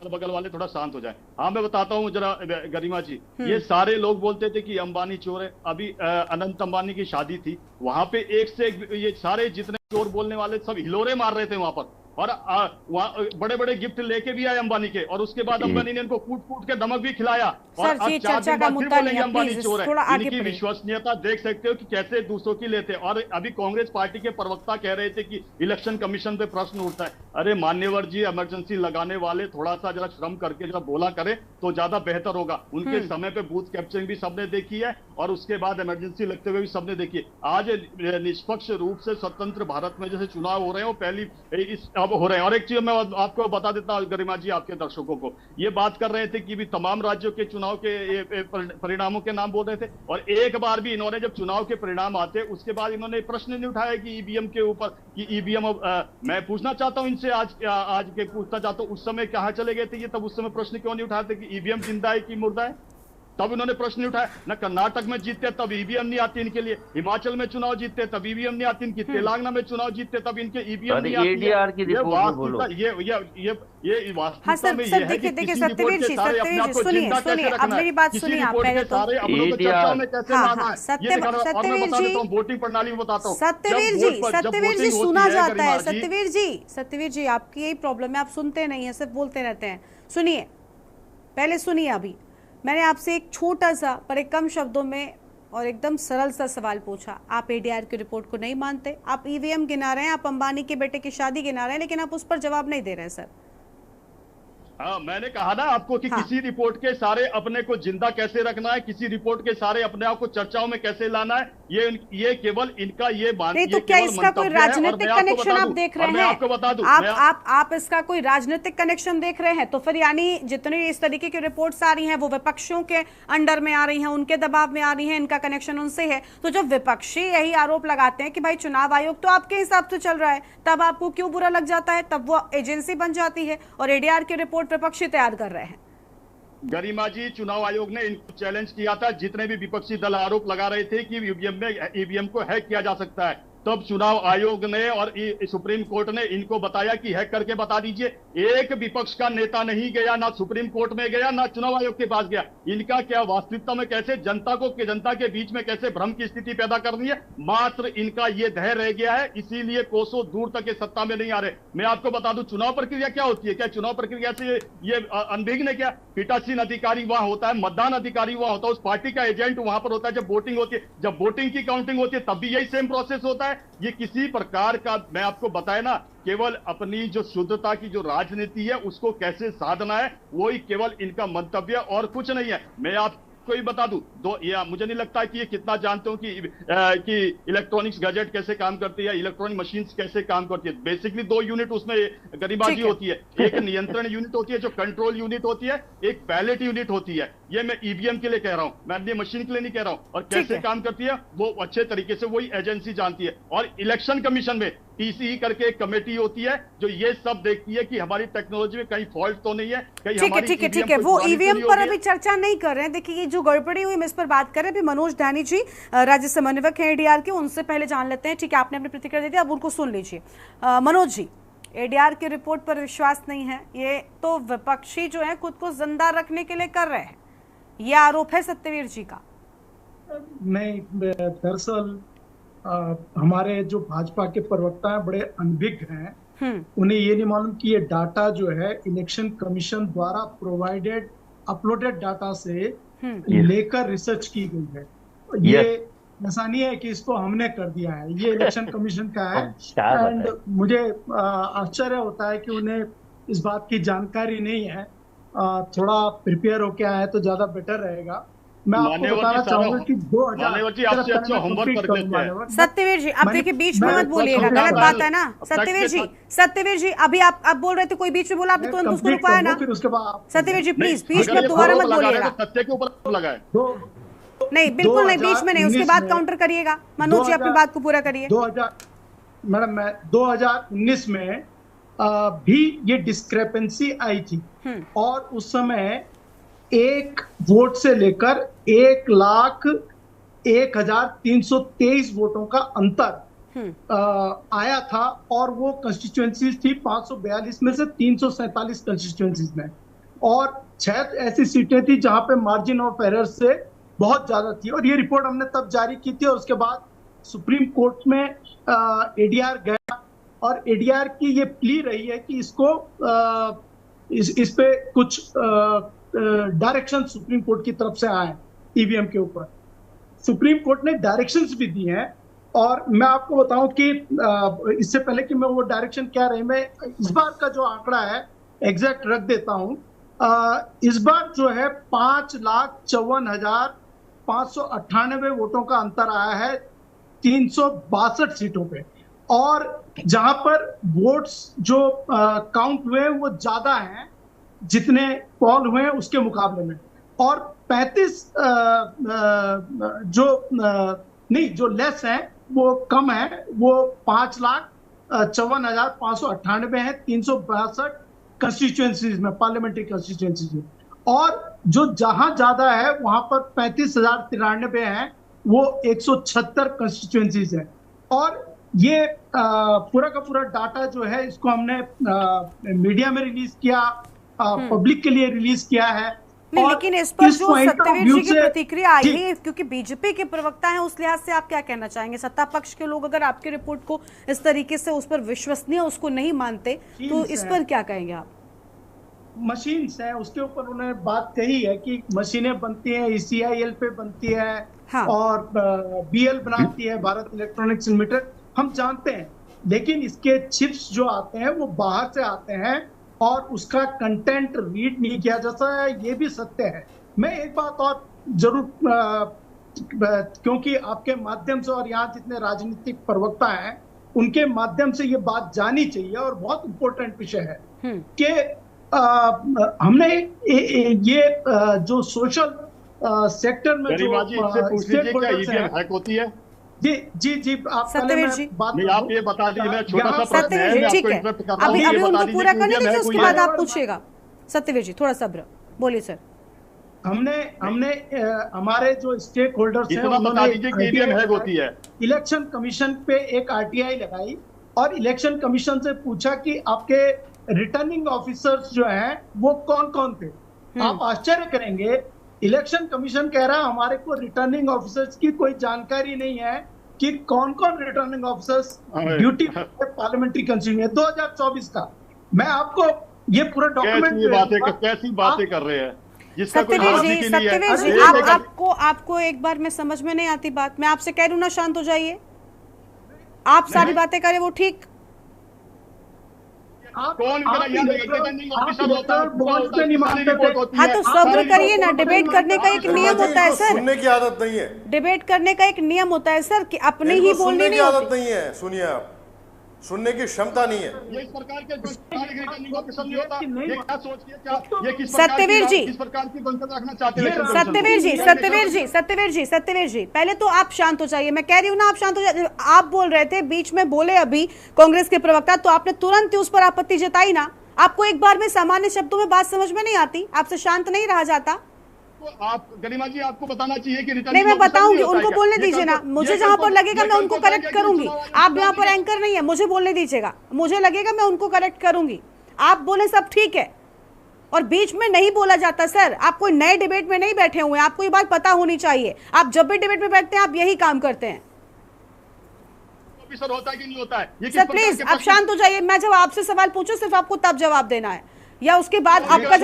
बगल वाले थोड़ा शांत हो जाए। हाँ, मैं बताता हूँ जरा गरिमा जी, ये सारे लोग बोलते थे कि अंबानी चोर है। अभी अनंत अंबानी की शादी थी, वहां पे एक से एक ये सारे जितने चोर बोलने वाले सब हिलोरे मार रहे थे वहां पर, और वहां बड़े बड़े गिफ्ट लेके भी आए अंबानी के, और उसके बाद अंबानी ने इनको कूट कूट के नमक भी खिलाया। और अब 4 दिन बाद फिर बोलेंगे अंबानी चोर है। इनकी विश्वसनीयता देख सकते हो कि कैसे दूसरों की लेते। और अभी कांग्रेस पार्टी के प्रवक्ता कह रहे थे कि इलेक्शन कमीशन पे प्रश्न उठता है। अरे मान्यवर जी, इमरजेंसी लगाने वाले थोड़ा सा जरा श्रम करके जरा बोला करे तो ज्यादा बेहतर होगा। उनके समय पे बूथ कैप्चरिंग भी सबने देखी है, और उसके बाद इमरजेंसी लगते हुए भी सबने देखी है। आज निष्पक्ष रूप से स्वतंत्र भारत में जैसे चुनाव हो रहे हैं, वो पहली अब हो रहे हैं। और एक चीज मैं आपको बता देता हूं गरिमा जी, आपके दर्शकों को, ये बात कर रहे थे कि भी तमाम राज्यों के चुनाव के परिणामों के नाम बोल रहे थे, और एक बार भी इन्होंने जब चुनाव के परिणाम आते उसके बाद इन्होंने प्रश्न नहीं उठाया कि ईवीएम के ऊपर कि ईवीएम। मैं पूछना चाहता हूं इनसे, आज के पूछना चाहता हूं, उस समय कहां चले गए थे ये? तब उस समय प्रश्न क्यों नहीं उठाते कि ईवीएम जिंदा है कि मुर्दा है? तब इन्होंने प्रश्न नहीं उठाया ना। कर्नाटक में जीतते तब ईवीएम नहीं आती इनके लिए, हिमाचल में चुनाव जीतते तब ईवीएम नहीं आती इनकी, तेलंगाना में चुनाव जीतते तब इनके ईवीएम नहीं आती। ये वास्तविकता में ये है कि देखिए सत्यवीर जी सुनिए, अब मेरी बात सुनिए आप पहले तो। वोटिंग प्रणाली में बताता हूँ। सत्यवीर जी सुना जाता है। सत्यवीर जी आपकी यही प्रॉब्लम है, आप सुनते नहीं है, सिर्फ बोलते रहते हैं। सुनिए, पहले सुनिए। अभी मैंने आपसे एक छोटा सा पर एक कम शब्दों में और एकदम सरल सा सवाल पूछा। आप एडीआर की रिपोर्ट को नहीं मानते, आप ईवीएम गिना रहे हैं, आप अंबानी के बेटे की शादी गिना रहे हैं, लेकिन आप उस पर जवाब नहीं दे रहे हैं सर। हाँ, मैंने कहा ना आपको कि किसी रिपोर्ट के सारे अपने को जिंदा कैसे रखना है, किसी रिपोर्ट के सारे अपने आप को चर्चाओं में कैसे लाना है, ये केवल इनका ये बात। तो क्या इसका कोई राजनीतिक कनेक्शन आप देख रहे हैं? आपको बता दूं, आप इसका कोई राजनीतिक कनेक्शन देख रहे हैं? तो फिर यानी जितनी इस तरीके की रिपोर्ट्स आ रही हैं वो विपक्षों के अंडर में आ रही हैं, उनके दबाव में आ रही हैं, इनका कनेक्शन उनसे है। तो जब विपक्षी यही आरोप लगाते हैं कि भाई चुनाव आयोग तो आपके हिसाब से चल रहा है, तब आपको क्यों बुरा लग जाता है? तब वो एजेंसी बन जाती है और एडीआर की रिपोर्ट विपक्षी तैयार कर रहे हैं। गरिमा जी, चुनाव आयोग ने इनको चैलेंज किया था, जितने भी विपक्षी दल आरोप लगा रहे थे कि ईवीएम को हैक किया जा सकता है, तब चुनाव आयोग ने और सुप्रीम कोर्ट ने इनको बताया कि हैक करके बता दीजिए। एक विपक्ष का नेता नहीं गया, ना सुप्रीम कोर्ट में गया, ना चुनाव आयोग के पास गया। इनका क्या वास्तविकता में कैसे जनता के बीच में कैसे भ्रम की स्थिति पैदा करनी है, मात्र इनका ये धैर्य रह गया है, इसीलिए कोसों दूर तक ये सत्ता में नहीं आ रहे। मैं आपको बता दूं चुनाव प्रक्रिया क्या होती है। क्या चुनाव प्रक्रिया से ये अनभिज्ञ है क्या? पीठासीन अधिकारी वहां होता है, मतदान अधिकारी वहां होता है, उस पार्टी का एजेंट वहां पर होता है जब वोटिंग होती है, जब वोटिंग की काउंटिंग होती है तब भी यही सेम प्रोसेस होता है। ये किसी प्रकार का, मैं आपको बताया ना, केवल अपनी जो शुद्धता की जो राजनीति है उसको कैसे साधना है, वही केवल इनका मंतव्य और कुछ नहीं है। मैं आपको ही बता दूं, मुझे नहीं लगता कि ये कितना जानते हो कि इलेक्ट्रॉनिक्स गैजेट कैसे काम करती है, इलेक्ट्रॉनिक मशीन्स कैसे काम करती है। बेसिकली 2 यूनिट उसमें गरिमाजी होती है। एक नियंत्रण यूनिट होती है जो कंट्रोल यूनिट होती है, एक बैलेट यूनिट होती है। ये मैं ईवीएम के लिए कह रहा हूं, मैं अपनी मशीन के लिए नहीं कह रहा हूं। और कैसे काम करती है वो अच्छे तरीके से वही एजेंसी जानती है। और इलेक्शन कमीशन में टीसीई करके एक कमेटी होती है जो ये सब देखती है कि हमारी टेक्नोलॉजी में कहीं फॉल्ट तो नहीं है, कहीं हमारी ठीक है। वो ईवीएम पर अभी चर्चा नहीं कर रहे हैं। देखिए ये जो गड़बड़ी हुई मैं इस पर बात कर रहे हैं। अभी मनोज ध्यानी जी राज्य समन्वयक हैं एडीआर के, उनसे पहले जान लेते हैं। ठीक है, आपने अपनी प्रतिक्रिया दे दी, अब उनको सुन लीजिए। मनोज जी, एडीआर की रिपोर्ट पर विश्वास नहीं है, ये तो विपक्षी जो है खुद को जिंदा रखने के लिए कर रहे हैं, ये आरोप है सत्यवीर जी का। नहीं, दरअसल हमारे जो भाजपा के प्रवक्ता हैं बड़े अनभिज्ञ हैं। उन्हें ये नहीं मालूम कि ये डाटा जो है इलेक्शन कमीशन द्वारा प्रोवाइडेड अपलोडेड डाटा से लेकर रिसर्च की गई है। ये ऐसा नहीं है कि इसको हमने कर दिया है, ये इलेक्शन कमीशन का है। एंड मुझे आश्चर्य होता है कि उन्हें इस बात की जानकारी नहीं है। थोड़ा प्रिपेयर होके आए तो ज्यादा बेटर रहेगा। मैं आपको बताना चाहूंगा कि 2000 सत्यवीर जी आप देखिए बीच में मत बोलिएगा, गलत बात है ना। सत्यवीर जी अभी आप बोल रहे थे, कोई बीच में बोला, आपने तुरंत उसको रुकवाया ना। फिर उसके बाद सत्यवीर जी प्लीज बीच में दोबारा मत बोलिएगा। सत्य के ऊपर लगाए नहीं, बिल्कुल नहीं, बीच में नहीं, उसके बाद काउंटर करिएगा। मनोज जी अपनी बात को पूरा करिए। 2019 में भी ये डिस्क्रेपेंसी आई थी और उस समय 1 वोट से लेकर 1,01,323 वोटों का अंतर आया था और वो कंस्टिट्यूएंसीज थी 542 में से 347 कंस्टिट्यूएंसीज में, और 6 ऐसी सीटें थी जहां पे मार्जिन ऑफ एरर से बहुत ज्यादा थी। और ये रिपोर्ट हमने तब जारी की थी और उसके बाद सुप्रीम कोर्ट में एडीआर गया और एडीआर की ये प्ली रही है कि इसको इस पे कुछ डायरेक्शन सुप्रीम कोर्ट की तरफ से आए ईवीएम के ऊपर। सुप्रीम कोर्ट ने डायरेक्शंस भी दी हैं और मैं आपको बताऊं कि इससे पहले कि मैं वो डायरेक्शन क्या रहे, मैं इस बार का जो आंकड़ा है एग्जैक्ट रख देता हूं। इस बार जो है 5,54,598 वोटों का अंतर आया है 362 सीटों पे, और जहां पर वोट्स जो काउंट हुए वो ज्यादा हैं जितने पॉल हुए हैं उसके मुकाबले में, और 35 जो लेस हैं वो कम है, वो 5,54,598 है 362 कंस्टिट्यूएंसीज में, पार्लियामेंट्री कंस्टिट्यूएंसीज में, और जो जहां ज्यादा है वहां पर 35,093 हैं, वो 176 कंस्टिट्यूएंसीज है। और ये पूरा का पूरा डाटा जो है इसको हमने मीडिया में रिलीज किया, पब्लिक के लिए रिलीज किया है। नहीं, लेकिन इस पर जो सत्यवीर जी की प्रतिक्रिया आई है, क्योंकि बीजेपी के प्रवक्ता हैं, उस लिहाज से आप क्या कहना चाहेंगे? सत्ता पक्ष के लोग अगर आपकी रिपोर्ट को इस तरीके से उस पर विश्वसनीय उसको नहीं मानते तो इस पर क्या कहेंगे आप? मशीन्स है उसके ऊपर उन्होंने बात कही है कि मशीनें बनती हैं, ECIL पे बनती है, हाँ। और BL बनाती है भारत इलेक्ट्रॉनिक्स लिमिटेड, हम जानते हैं, लेकिन इसके चिप्स जो आते हैं वो बाहर से आते हैं और उसका कंटेंट रीड नहीं किया जाता है, ये भी सत्य है। मैं एक बात और जरूर क्योंकि आपके माध्यम से और यहाँ जितने राजनीतिक प्रवक्ता हैं उनके माध्यम से ये बात जानी चाहिए और बहुत इंपॉर्टेंट विषय है कि हमने ये जो सोशल सेक्टर में जो हैक होती है, जी आप सत्यवीर जी आप ये बता दीजिए, छोटा सा प्रश्न है, ठीक है, अभी उनको पूरा करने दीजिए, उसके बाद आप पूछिएगा। सत्यवीर जी थोड़ा सब्र, बोलिए सर। हमने हमारे जो स्टेक होल्डर्स हैं उन्होंने इलेक्शन कमीशन पे एक RTI लगाई और इलेक्शन कमीशन से पूछा कि आपके रिटर्निंग ऑफिसर्स जो हैं वो कौन कौन थे। आप आश्चर्य करेंगे, इलेक्शन कमीशन कह रहा है हमारे को रिटर्निंग ऑफिसर्स की कोई जानकारी नहीं है कि कौन कौन returning officers duty parliamentary constituency 2024 का। मैं आपको ये पूरा डॉक्यूमेंट कैसी बातें कर रहे हैं। सत्यवीर जी आपको एक बार में समझ में नहीं आती बात, मैं आपसे कह रही हूँ ना, शांत हो जाइए। आप सारी बातें करें वो ठीक, हाँ तो सब्र करिए ना, डिबेट करने का एक नियम होता है सर, सुनने की आदत नहीं है, डिबेट करने का एक नियम होता है सर कि अपने ही बोलने की आदत नहीं है। सुनिए, आप सुनने की क्षमता नहीं है। सत्यवीर जी पहले तो आप शांत हो जाइए, मैं कह रही हूँ ना आप शांत हो जाइए। आप बोल रहे थे, बीच में बोले अभी कांग्रेस के प्रवक्ता, तो आपने तुरंत उस पर आपत्ति जताई ना। आपको एक बार में सामान्य शब्दों में बात समझ में नहीं आती, आपसे शांत नहीं रहा जाता। आप गरिमा जी आपको बताना चाहिए कि नहीं, मैं बताऊंगी, उनको बोलने दीजिए ना, मुझे जहां पर लगेगा मैं उनको करेक्ट करूंगी। आप यहाँ पर एंकर नहीं है, मुझे बोलने दीजिएगा, मुझे लगेगा मैं उनको करेक्ट करूंगी। आप बोले सब ठीक है और बीच में नहीं बोला जाता सर। आप कोई नए डिबेट में नहीं बैठे हुए, आपको ये बात पता होनी चाहिए। आप जब भी डिबेट में बैठते हैं आप यही काम करते हैं। ऑफिसर होता है कि नहीं होता है? सर प्लीज आप शांत हो जाइए। मैं जब आपसे सवाल पूछूं सिर्फ आपको तब जवाब देना है, या उसके बाद आपका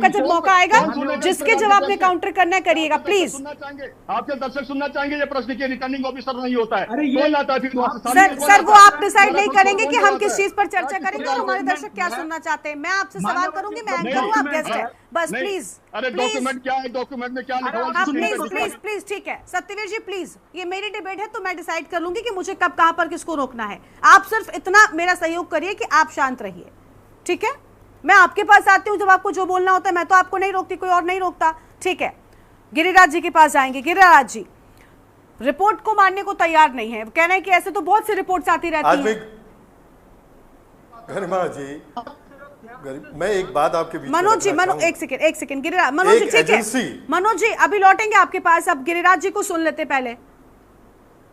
जब मौका आएगा जिसके जवाब में काउंटर करना है करिएगा प्लीज। आपके दर्शक सुनना चाहेंगे ये प्रश्न कि रिटर्निंग ऑफिसर नहीं होता है। सर वो आप डिसाइड नहीं करेंगे कि हम किस चीज पर चर्चा करेंगे और हमारे दर्शक क्या सुनना चाहते हैं। मैं आपसे सवाल करूंगी, मैं एंकर हूं, आप गेस्ट है, बस प्लीज। अरे डॉक्यूमेंट क्या है, डॉक्यूमेंट में क्या लिखा हुआ है? प्लीज ठीक है सत्यवीर जी, प्लीज ये मेरी डिबेट है तो मैं डिसाइड कर लूंगी कि मुझे कब कहां पर किसको रोकना है। आप सिर्फ इतना मेरा सहयोग करिए कि आप शांत रहिए, ठीक है? मैं आपके पास आती हूँ जब आपको जो बोलना होता है, मैं तो आपको नहीं रोकती, कोई और नहीं रोकता, ठीक है? गिरिराज जी के पास जाएंगे। गिरिराज जी रिपोर्ट को मानने को तैयार नहीं है, कहना है कि ऐसे तो बहुत सी रिपोर्ट्स आती रहती हैं। गरिमा जी, मैं एक बात आपके बीच मनोज जी, एक सेकंड गिरिराज, मनोज जी ठीक है, मनोज जी अभी लौटेंगे आपके पास, अब गिरिराज जी को सुन लेते पहले।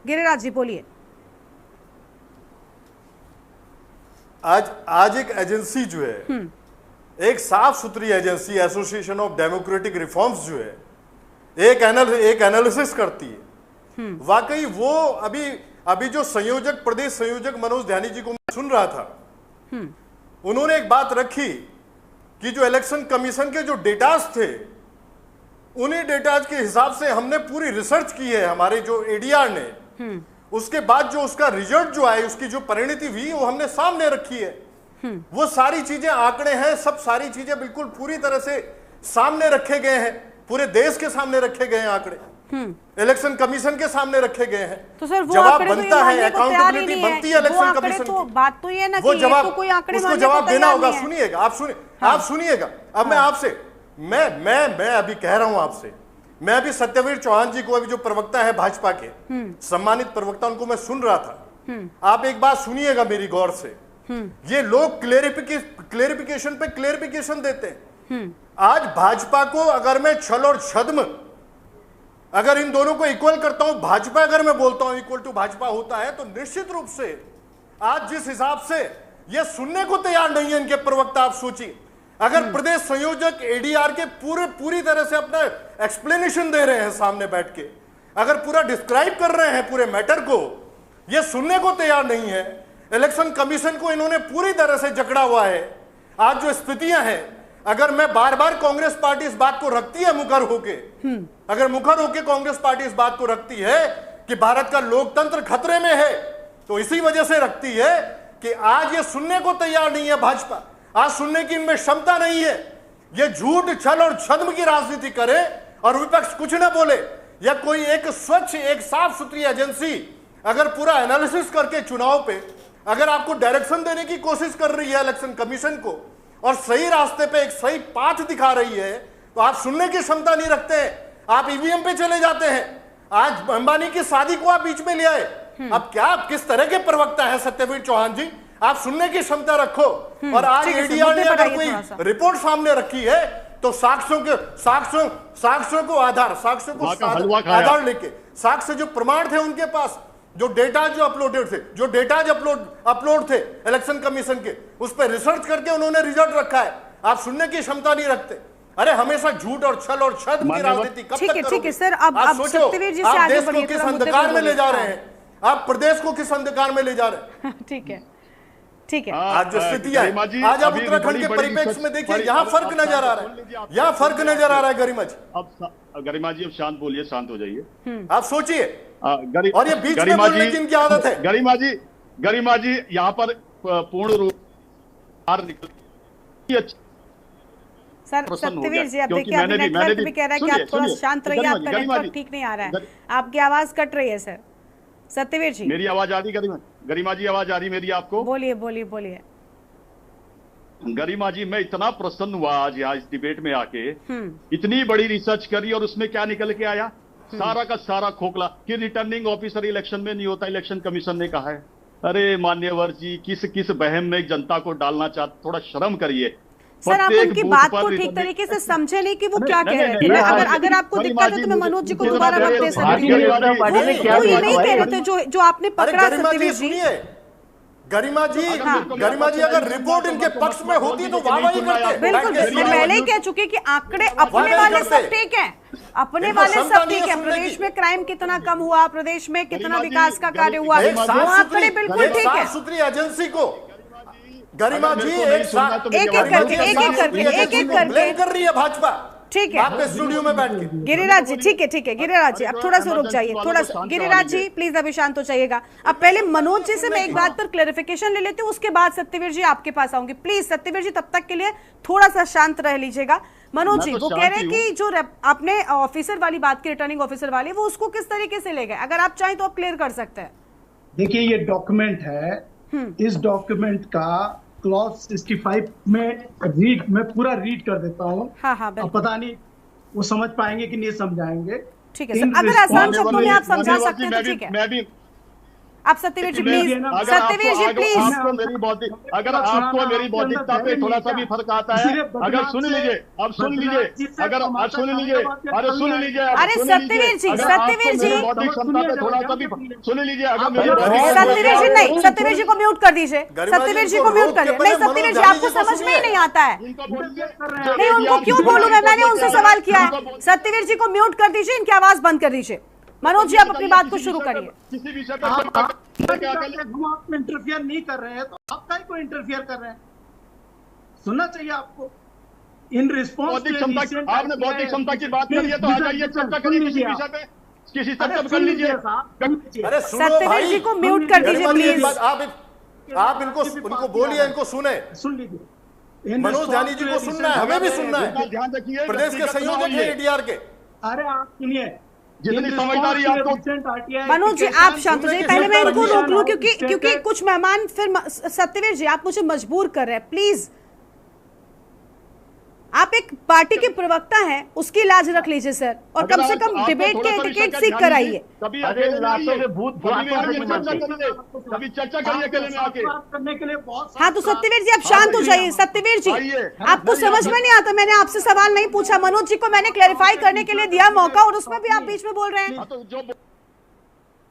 गिरिराज जी बोलिए। आज एक एजेंसी जो है, एक साफ सुथरी agency association of democratic reforms जो है, एक एनालिसिस करती है। वाकई वो अभी जो प्रदेश संयोजक मनोज ध्यानी जी को मैं सुन रहा था, उन्होंने एक बात रखी कि जो इलेक्शन कमीशन के जो डेटास थे, उन्हीं डेटास के हिसाब से हमने पूरी रिसर्च की है हमारे जो एडीआर ने, उसके बाद जो उसका रिजल्ट जो आए, उसकी जो परिणति हुई वो हमने सामने रखी है। वो सारी चीजें आंकड़े हैं, सब सारी चीजें बिल्कुल पूरी तरह से सामने रखे गए हैं, पूरे देश के सामने रखे गए हैं आंकड़े, इलेक्शन कमीशन के सामने रखे गए हैं। तो सर वो जवाब बनता है, अकाउंटेबिलिटी बनती है इलेक्शन कमीशन की। बात तो ये ना वो कि जवाब, तो कोई आंकड़े उसको जवाब देना होगा। सुनिएगा, आप सुनिएगा। अब मैं आपसे मैं अभी कह रहा हूं आपसे, मैं अभी सत्यवीर चौहान जी को, अभी जो प्रवक्ता है भाजपा के, सम्मानित प्रवक्ता, उनको मैं सुन रहा था। आप एक बात सुनिएगा मेरी गौर से। ये लोग क्लेरिफिकेशन पे क्लेरिफिकेशन देते हैं। आज भाजपा को अगर मैं छल और छद्म, अगर इन दोनों को इक्वल करता हूं, भाजपा अगर मैं बोलता हूं इक्वल टू भाजपा होता है, तो निश्चित रूप से आज जिस हिसाब से ये सुनने को तैयार नहीं है इनके प्रवक्ता, आप सोचिए अगर प्रदेश संयोजक एडीआर के पूरी तरह से अपना एक्सप्लेनेशन दे रहे हैं सामने बैठ के, अगर पूरा डिस्क्राइब कर रहे हैं पूरे मैटर को, ये सुनने को तैयार नहीं है। इलेक्शन कमीशन को इन्होंने पूरी तरह से जकड़ा हुआ है। आज जो स्थितियां हैं, अगर मैं बार बार कांग्रेस पार्टी इस बात को रखती है मुखर होके, अगर मुखर होके कांग्रेस पार्टी इस बात को रखती है कि भारत का लोकतंत्र खतरे में है, तो इसी वजह से रखती है कि आज ये सुनने को तैयार नहीं है भाजपा, आज सुनने की इनमें क्षमता नहीं है। ये झूठ, छल और छद्म की राजनीति करे और विपक्ष कुछ ना बोले, या कोई एक स्वच्छ, एक साफ सुथरी एजेंसी अगर पूरा एनालिसिस करके चुनाव पे अगर आपको डायरेक्शन देने की कोशिश कर रही है इलेक्शन कमीशन को, और सही रास्ते पे एक सही पाथ दिखा रही है, तो आप सुनने की क्षमता नहीं रखते हैं, आप ईवीएम पे चले जाते हैं। आज अंबानी की शादी को आप बीच में ले आए। अब क्या, किस तरह के प्रवक्ता है सत्यवीर चौहान जी? आप सुनने की क्षमता रखो। और आज एडीआर ने अगर कोई रिपोर्ट सामने रखी है, तो साक्ष्यों को आधार लेके, साक्ष्य जो प्रमाण थे उनके पास, जो डेटा जो अपलोडेड थे, जो डेटा अपलोड थे इलेक्शन कमीशन के, उस पर रिसर्च करके उन्होंने रिजल्ट रखा है। आप सुनने की क्षमता नहीं रखते। अरे हमेशा झूठ और छल और छद्म की राजनीति कब तक करोगे? ठीक है सर, अब सत्यवीर जी से आप देश को किस अंधकार में ले जा रहे हैं, आप प्रदेश को किस अंधकार में ले जा रहे हैं? ठीक है। आज जो स्थिति है, आज आप उत्तराखंड के परिप्रेक्ष्य में देखिए, यहाँ फर्क नजर आ रहा है, यहाँ फर्क नजर आ रहा है। गरिमा जी, अब गरिमा जी अब शांत बोलिए, शांत हो जाइए। आप सोचिए, और ये बीच में बोलने की इनकी आदत है। गरिमा जी यहाँ पर पूर्ण रूप सर सत्यवीर जी, अब देखिए अभी नेटवर्क भी कह रहा है कि आप थोड़ा शांत रहिए, आपका नेटवर्क ठीक नहीं आ रहा है, आपकी आवाज कट रही है सर। सत्यवीर जी, मेरी आवाज आ रही? गरिमा जी आवाज आ रही मेरी आपको? बोलिए। गरिमा जी, मैं इतना प्रसन्न हुआ आज यहाँ इस डिबेट में आके, इतनी बड़ी रिसर्च करी और उसमें क्या निकल के आया, सारा का सारा खोखला कि रिटर्निंग ऑफिसर इलेक्शन में नहीं होता, इलेक्शन कमीशन ने कहा है। अरे मान्यवर जी, किस बहम में जनता को डालना चाहते, थोड़ा शर्म करिए। सर आप उनकी बात को ठीक तरीके से समझे नहीं कि वो क्या कह रहे थे। अगर आपको दिक्कत है तो मैं मनोज जी को दोबारा वक्त दे सकती हूँ। वो ये नहीं कह रहे थे जो आपने पकड़ा सत्यवीर जी। गरिमा जी, गरिमा जी अगर रिपोर्ट इनके पक्ष में होती तो वाहवाही करते। बिल्कुल, मैं पहले ही कह चुकी कि आंकड़े अपने वाले सब ठीक है, अपने वाले सब ठीक है। प्रदेश में क्राइम कितना कम हुआ, प्रदेश में कितना विकास का कार्य हुआ, आंकड़े बिल्कुल ठीक है। सुप्रीम एजेंसी को गरिमा जी एक करके कर रही है भाजपा, ठीक है आपके स्टूडियो में बैठ के। गिरिराज जी ठीक है गिरिराज जी अब थोड़ा सा रुक जाइए, थोड़ा सा गिरिराज जी प्लीज अभी शांत हो जाइएगा। अब पहले मनोज जी से मैं एक बात पर क्लैरिफिकेशन ले लेती हूँ, उसके बाद सत्यवीर जी आपके पास आऊंगी। प्लीज सत्यवीर जी तब तक के लिए थोड़ा सा शांत रह लीजिएगा। मनोज जी वो कह रहे हैं कि जो आपने ऑफिसर वाली बात की, रिटर्निंग ऑफिसर वाली, वो उसको किस तरीके से ले गए, अगर आप चाहें तो आप क्लियर कर सकते हैं। देखिए ये डॉक्यूमेंट है, इस डॉक्यूमेंट का क्लॉज 65 में मैं पूरा रीड कर देता हूँ। हाँ, अब पता नहीं वो समझ पाएंगे कि नहीं समझाएंगे। ठीक है सर, अगर आसान शब्दों में आप समझा सकते हैं तो ठीक है। आप सत्यवीर जी प्लीज, सत्यवीर जी प्लीज, अगर आपको मेरी बौद्धिकता पे थोड़ा सा भी फर्क आता है, अगर सुन लीजिए, अब सुन लीजिए, अगर सुन लीजिए, अरे सुन लीजिए, अरे सत्यवीर जी, सत्यवीर जी बौद्धिक क्षमता पे थोड़ा सा भी सुन लीजिए। अगर सत्यवीर जी नहीं, सत्यवीर जी को म्यूट कर दीजिए, सत्यवीर जी को म्यूट करिए। नहीं सत्यवीर जी आपको समझ में ही नहीं आता है, नहीं उनको क्यों बोलूं मैंने उनसे सवाल किया है। सत्यवीर जी को म्यूट कर दीजिए, इनकी आवाज बंद कर दीजिए। मनोज जी आप अपनी बात को शुरू करिए। किसी विषय पर इंटरफियर नहीं कर रहे हैं तो आप काहे को इंटरफियर कर रहे हैं? सुनना चाहिए आपको। इन रिस्पॉन्स आपने बौद्धिक क्षमता की बात करी है तो आ जाइए, चर्चा करिए किसी विषय पे, किसी चर्चा कर लीजिए। अरे सत्यवीर जी को म्यूट कर दीजिए प्लीज। आप इनको बोलिए, इनको सुन लीजिए। मनोज जानी जी को सुनना है, हमें भी सुनना है। ध्यान रखिए, प्रदेश के संयोजक हैं एडीआर के। अरे आप सुनिए, जितनी समझदारी आपको। मनोज जी आप शांत हो जाइए, पहले मैं इनको रोक लूं क्योंकि कुछ मेहमान फिर। सत्यवीर जी आप मुझे मजबूर कर रहे हैं, प्लीज आप एक पार्टी के प्रवक्ता हैं, उसकी लाज रख लीजिए सर, और कम से कम डिबेट के एटिकेट सीख कर आइए। कभी चर्चा करने के लिए बहुत। हाँ तो सत्यवीर जी आप शांत हो जाइए। सत्यवीर जी आपको समझ में नहीं आता, मैंने आपसे सवाल नहीं पूछा, मनोज जी को मैंने क्लैरिफाई करने के लिए दिया मौका, और उसमें भी आप बीच में बोल रहे हैं।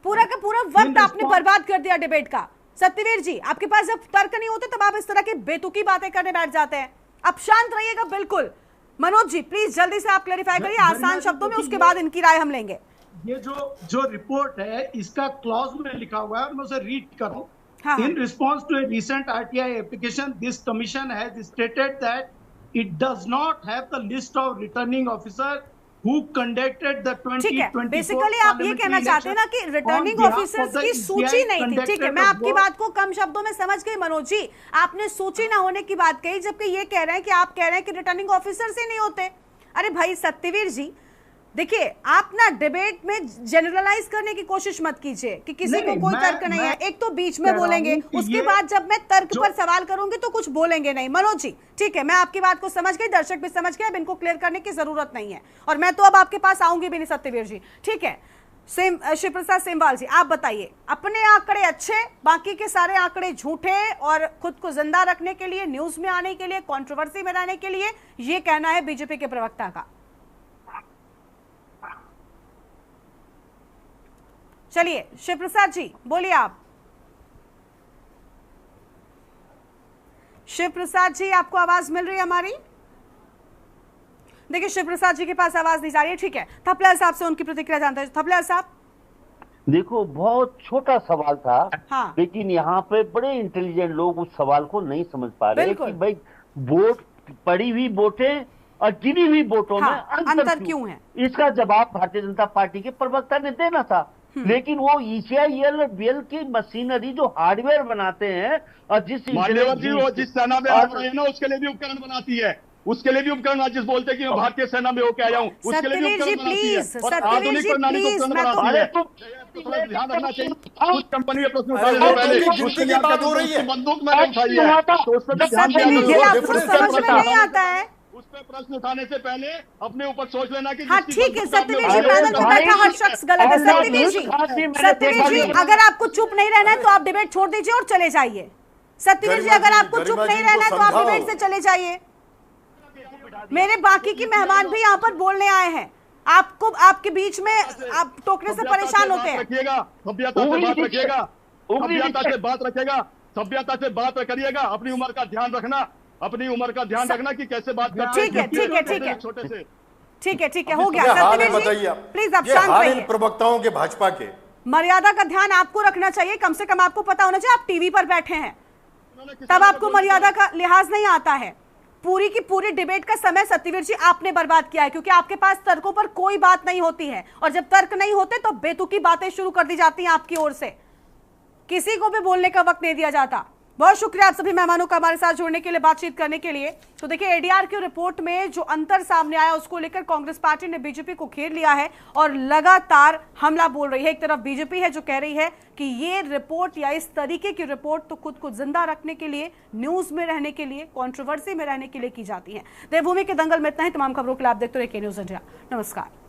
पूरा का पूरा वक्त आपने बर्बाद कर दिया डिबेट का। सत्यवीर जी आपके पास जब तर्क नहीं होते तब आप इस तरह की बेतुकी बातें करने बैठ जाते हैं। आप शांत रहिएगा बिल्कुल। मनोज जी प्लीज जल्दी से आप क्लैरिफाई करिए आसान शब्दों में, उसके बाद इनकी राय हम लेंगे। ये जो रिपोर्ट है इसका क्लॉज में लिखा हुआ है और मैं उसे रीड करूं। In response to a recent RTI application this commission has stated that it does not have the list of returning officer who conducted the 2024 basically आप ये कहना चाहते हैं ना कि रिटर्निंग ऑफिसर्स की सूची नहीं थी। ठीक है, मैं आपकी बात को कम शब्दों में समझ गई मनोज जी, आपने सूची ना होने की बात कही, जबकि ये कह रहे हैं कि आप कह रहे हैं कि रिटर्निंग ऑफिसर्स ही नहीं होते। अरे भाई सत्यवीर जी देखिए, आप ना डिबेट में जनरलाइज करने की कोशिश मत कीजिए कि किसी को कोई तर्क नहीं है। एक तो बीच में बोलेंगे, उसके बाद जब मैं तर्क पर सवाल करूंगी तो कुछ बोलेंगे नहीं। मनोज जी ठीक है, मैं आपकी बात को समझ गई, दर्शक भी समझ गए, अब इनको क्लियर करने की जरूरत नहीं है, और मैं तो अब आपके पास आऊंगी भी नहीं सत्यवीर जी। ठीक है, शिव प्रसाद सेमवाल जी आप बताइए, अपने आंकड़े अच्छे, बाकी के सारे आंकड़े झूठे, और खुद को जिंदा रखने के लिए, न्यूज में आने के लिए, कंट्रोवर्सी में रहने के लिए, ये कहना है बीजेपी के प्रवक्ता का। चलिए शिव प्रसाद जी बोलिए आप। शिव प्रसाद जी आपको आवाज मिल रही है हमारी? देखिए शिव प्रसाद जी के पास आवाज नहीं जा रही है। ठीक है, थपलियाल साहब से उनकी प्रतिक्रिया जानते हैं। थपलियाल साहब देखो, बहुत छोटा सवाल था। हाँ। लेकिन यहाँ पे बड़े इंटेलिजेंट लोग उस सवाल को नहीं समझ पा रहे कि भाई वोट, पड़ी हुई वोटें और गिनी हुई वोटों में अंतर क्यों है। इसका जवाब भारतीय जनता पार्टी के प्रवक्ता ने देना था, लेकिन वो ईसीआईएल और बीएल की मशीनरी जो हार्डवेयर बनाते हैं, और जिस सेना में ना उसके लिए भी उपकरण बनाती है, उसके लिए भी उपकरण, जिस बोलते हैं कि मैं भारतीय सेना में होकर आया हूँ, उसके लिए भी उपकरण बनाती है, और आधुनिक प्रणाली को उपकरण बनाती है। तो ध्यान रखना चाहिए, उस कंपनी में प्रश्न उठाने से पहले उसके लिए बात हो रही है, बंदूक मैंने उठाई है, तो उस पर ध्यान नहीं आता है। उस पर प्रश्न उठाने से पहले अपने ऊपर सोच लेना कि हाँ ठीक है, सत्यवीर जी पैनल पे बैठा हर शख्स गलत है। सत्यवीर जी अगर आपको चुप नहीं रहना है तो आप डिबेट छोड़ दीजिए और चले जाइए। सत्यवीर जी अगर आपको चुप नहीं रहना है तो आप डिबेट से चले जाइए। मेरे बाकी की मेहमान भी यहाँ पर बोलने आए हैं, आपको आपके बीच में आप टोकने से परेशान होते हैं। सभ्यता से बात रखिएगा, सभ्यता से बात रखिएगा, सभ्यता से बात करिएगा। अपनी उम्र का ध्यान रखना, अपनी उम्र का ध्यान रखना कि कैसे बात करते हैं। ठीक है, ठीक है, ठीक है, छोटे से ठीक है, हो गया। प्लीज आप शांत रहिए। प्रवक्ताओं के भाजपा के मर्यादा का ध्यान आपको रखना चाहिए, कम से कम आपको पता होना चाहिए आप टीवी पर बैठे हैं, तब आपको मर्यादा का लिहाज नहीं आता है। पूरी की पूरी डिबेट का समय सत्यवीर जी आपने बर्बाद किया है, क्योंकि आपके पास तर्कों पर कोई बात नहीं होती है, और जब तर्क नहीं होते तो बेतुकी बातें शुरू कर दी जाती हैं आपकी ओर से, किसी को भी बोलने का वक्त नहीं दिया जाता। बहुत शुक्रिया आप सभी मेहमानों का हमारे साथ जुड़ने के लिए, बातचीत करने के लिए। तो देखिए, एडीआर की रिपोर्ट में जो अंतर सामने आया उसको लेकर कांग्रेस पार्टी ने बीजेपी को घेर लिया है और लगातार हमला बोल रही है। एक तरफ बीजेपी है जो कह रही है कि ये रिपोर्ट या इस तरीके की रिपोर्ट तो खुद को जिंदा रखने के लिए, न्यूज में रहने के लिए, कंट्रोवर्सी में रहने के लिए की जाती है। देवभूमि के दंगल में इतना ही। तमाम खबरों के लिए आप देखते रहिए के न्यूज इंडिया। नमस्कार।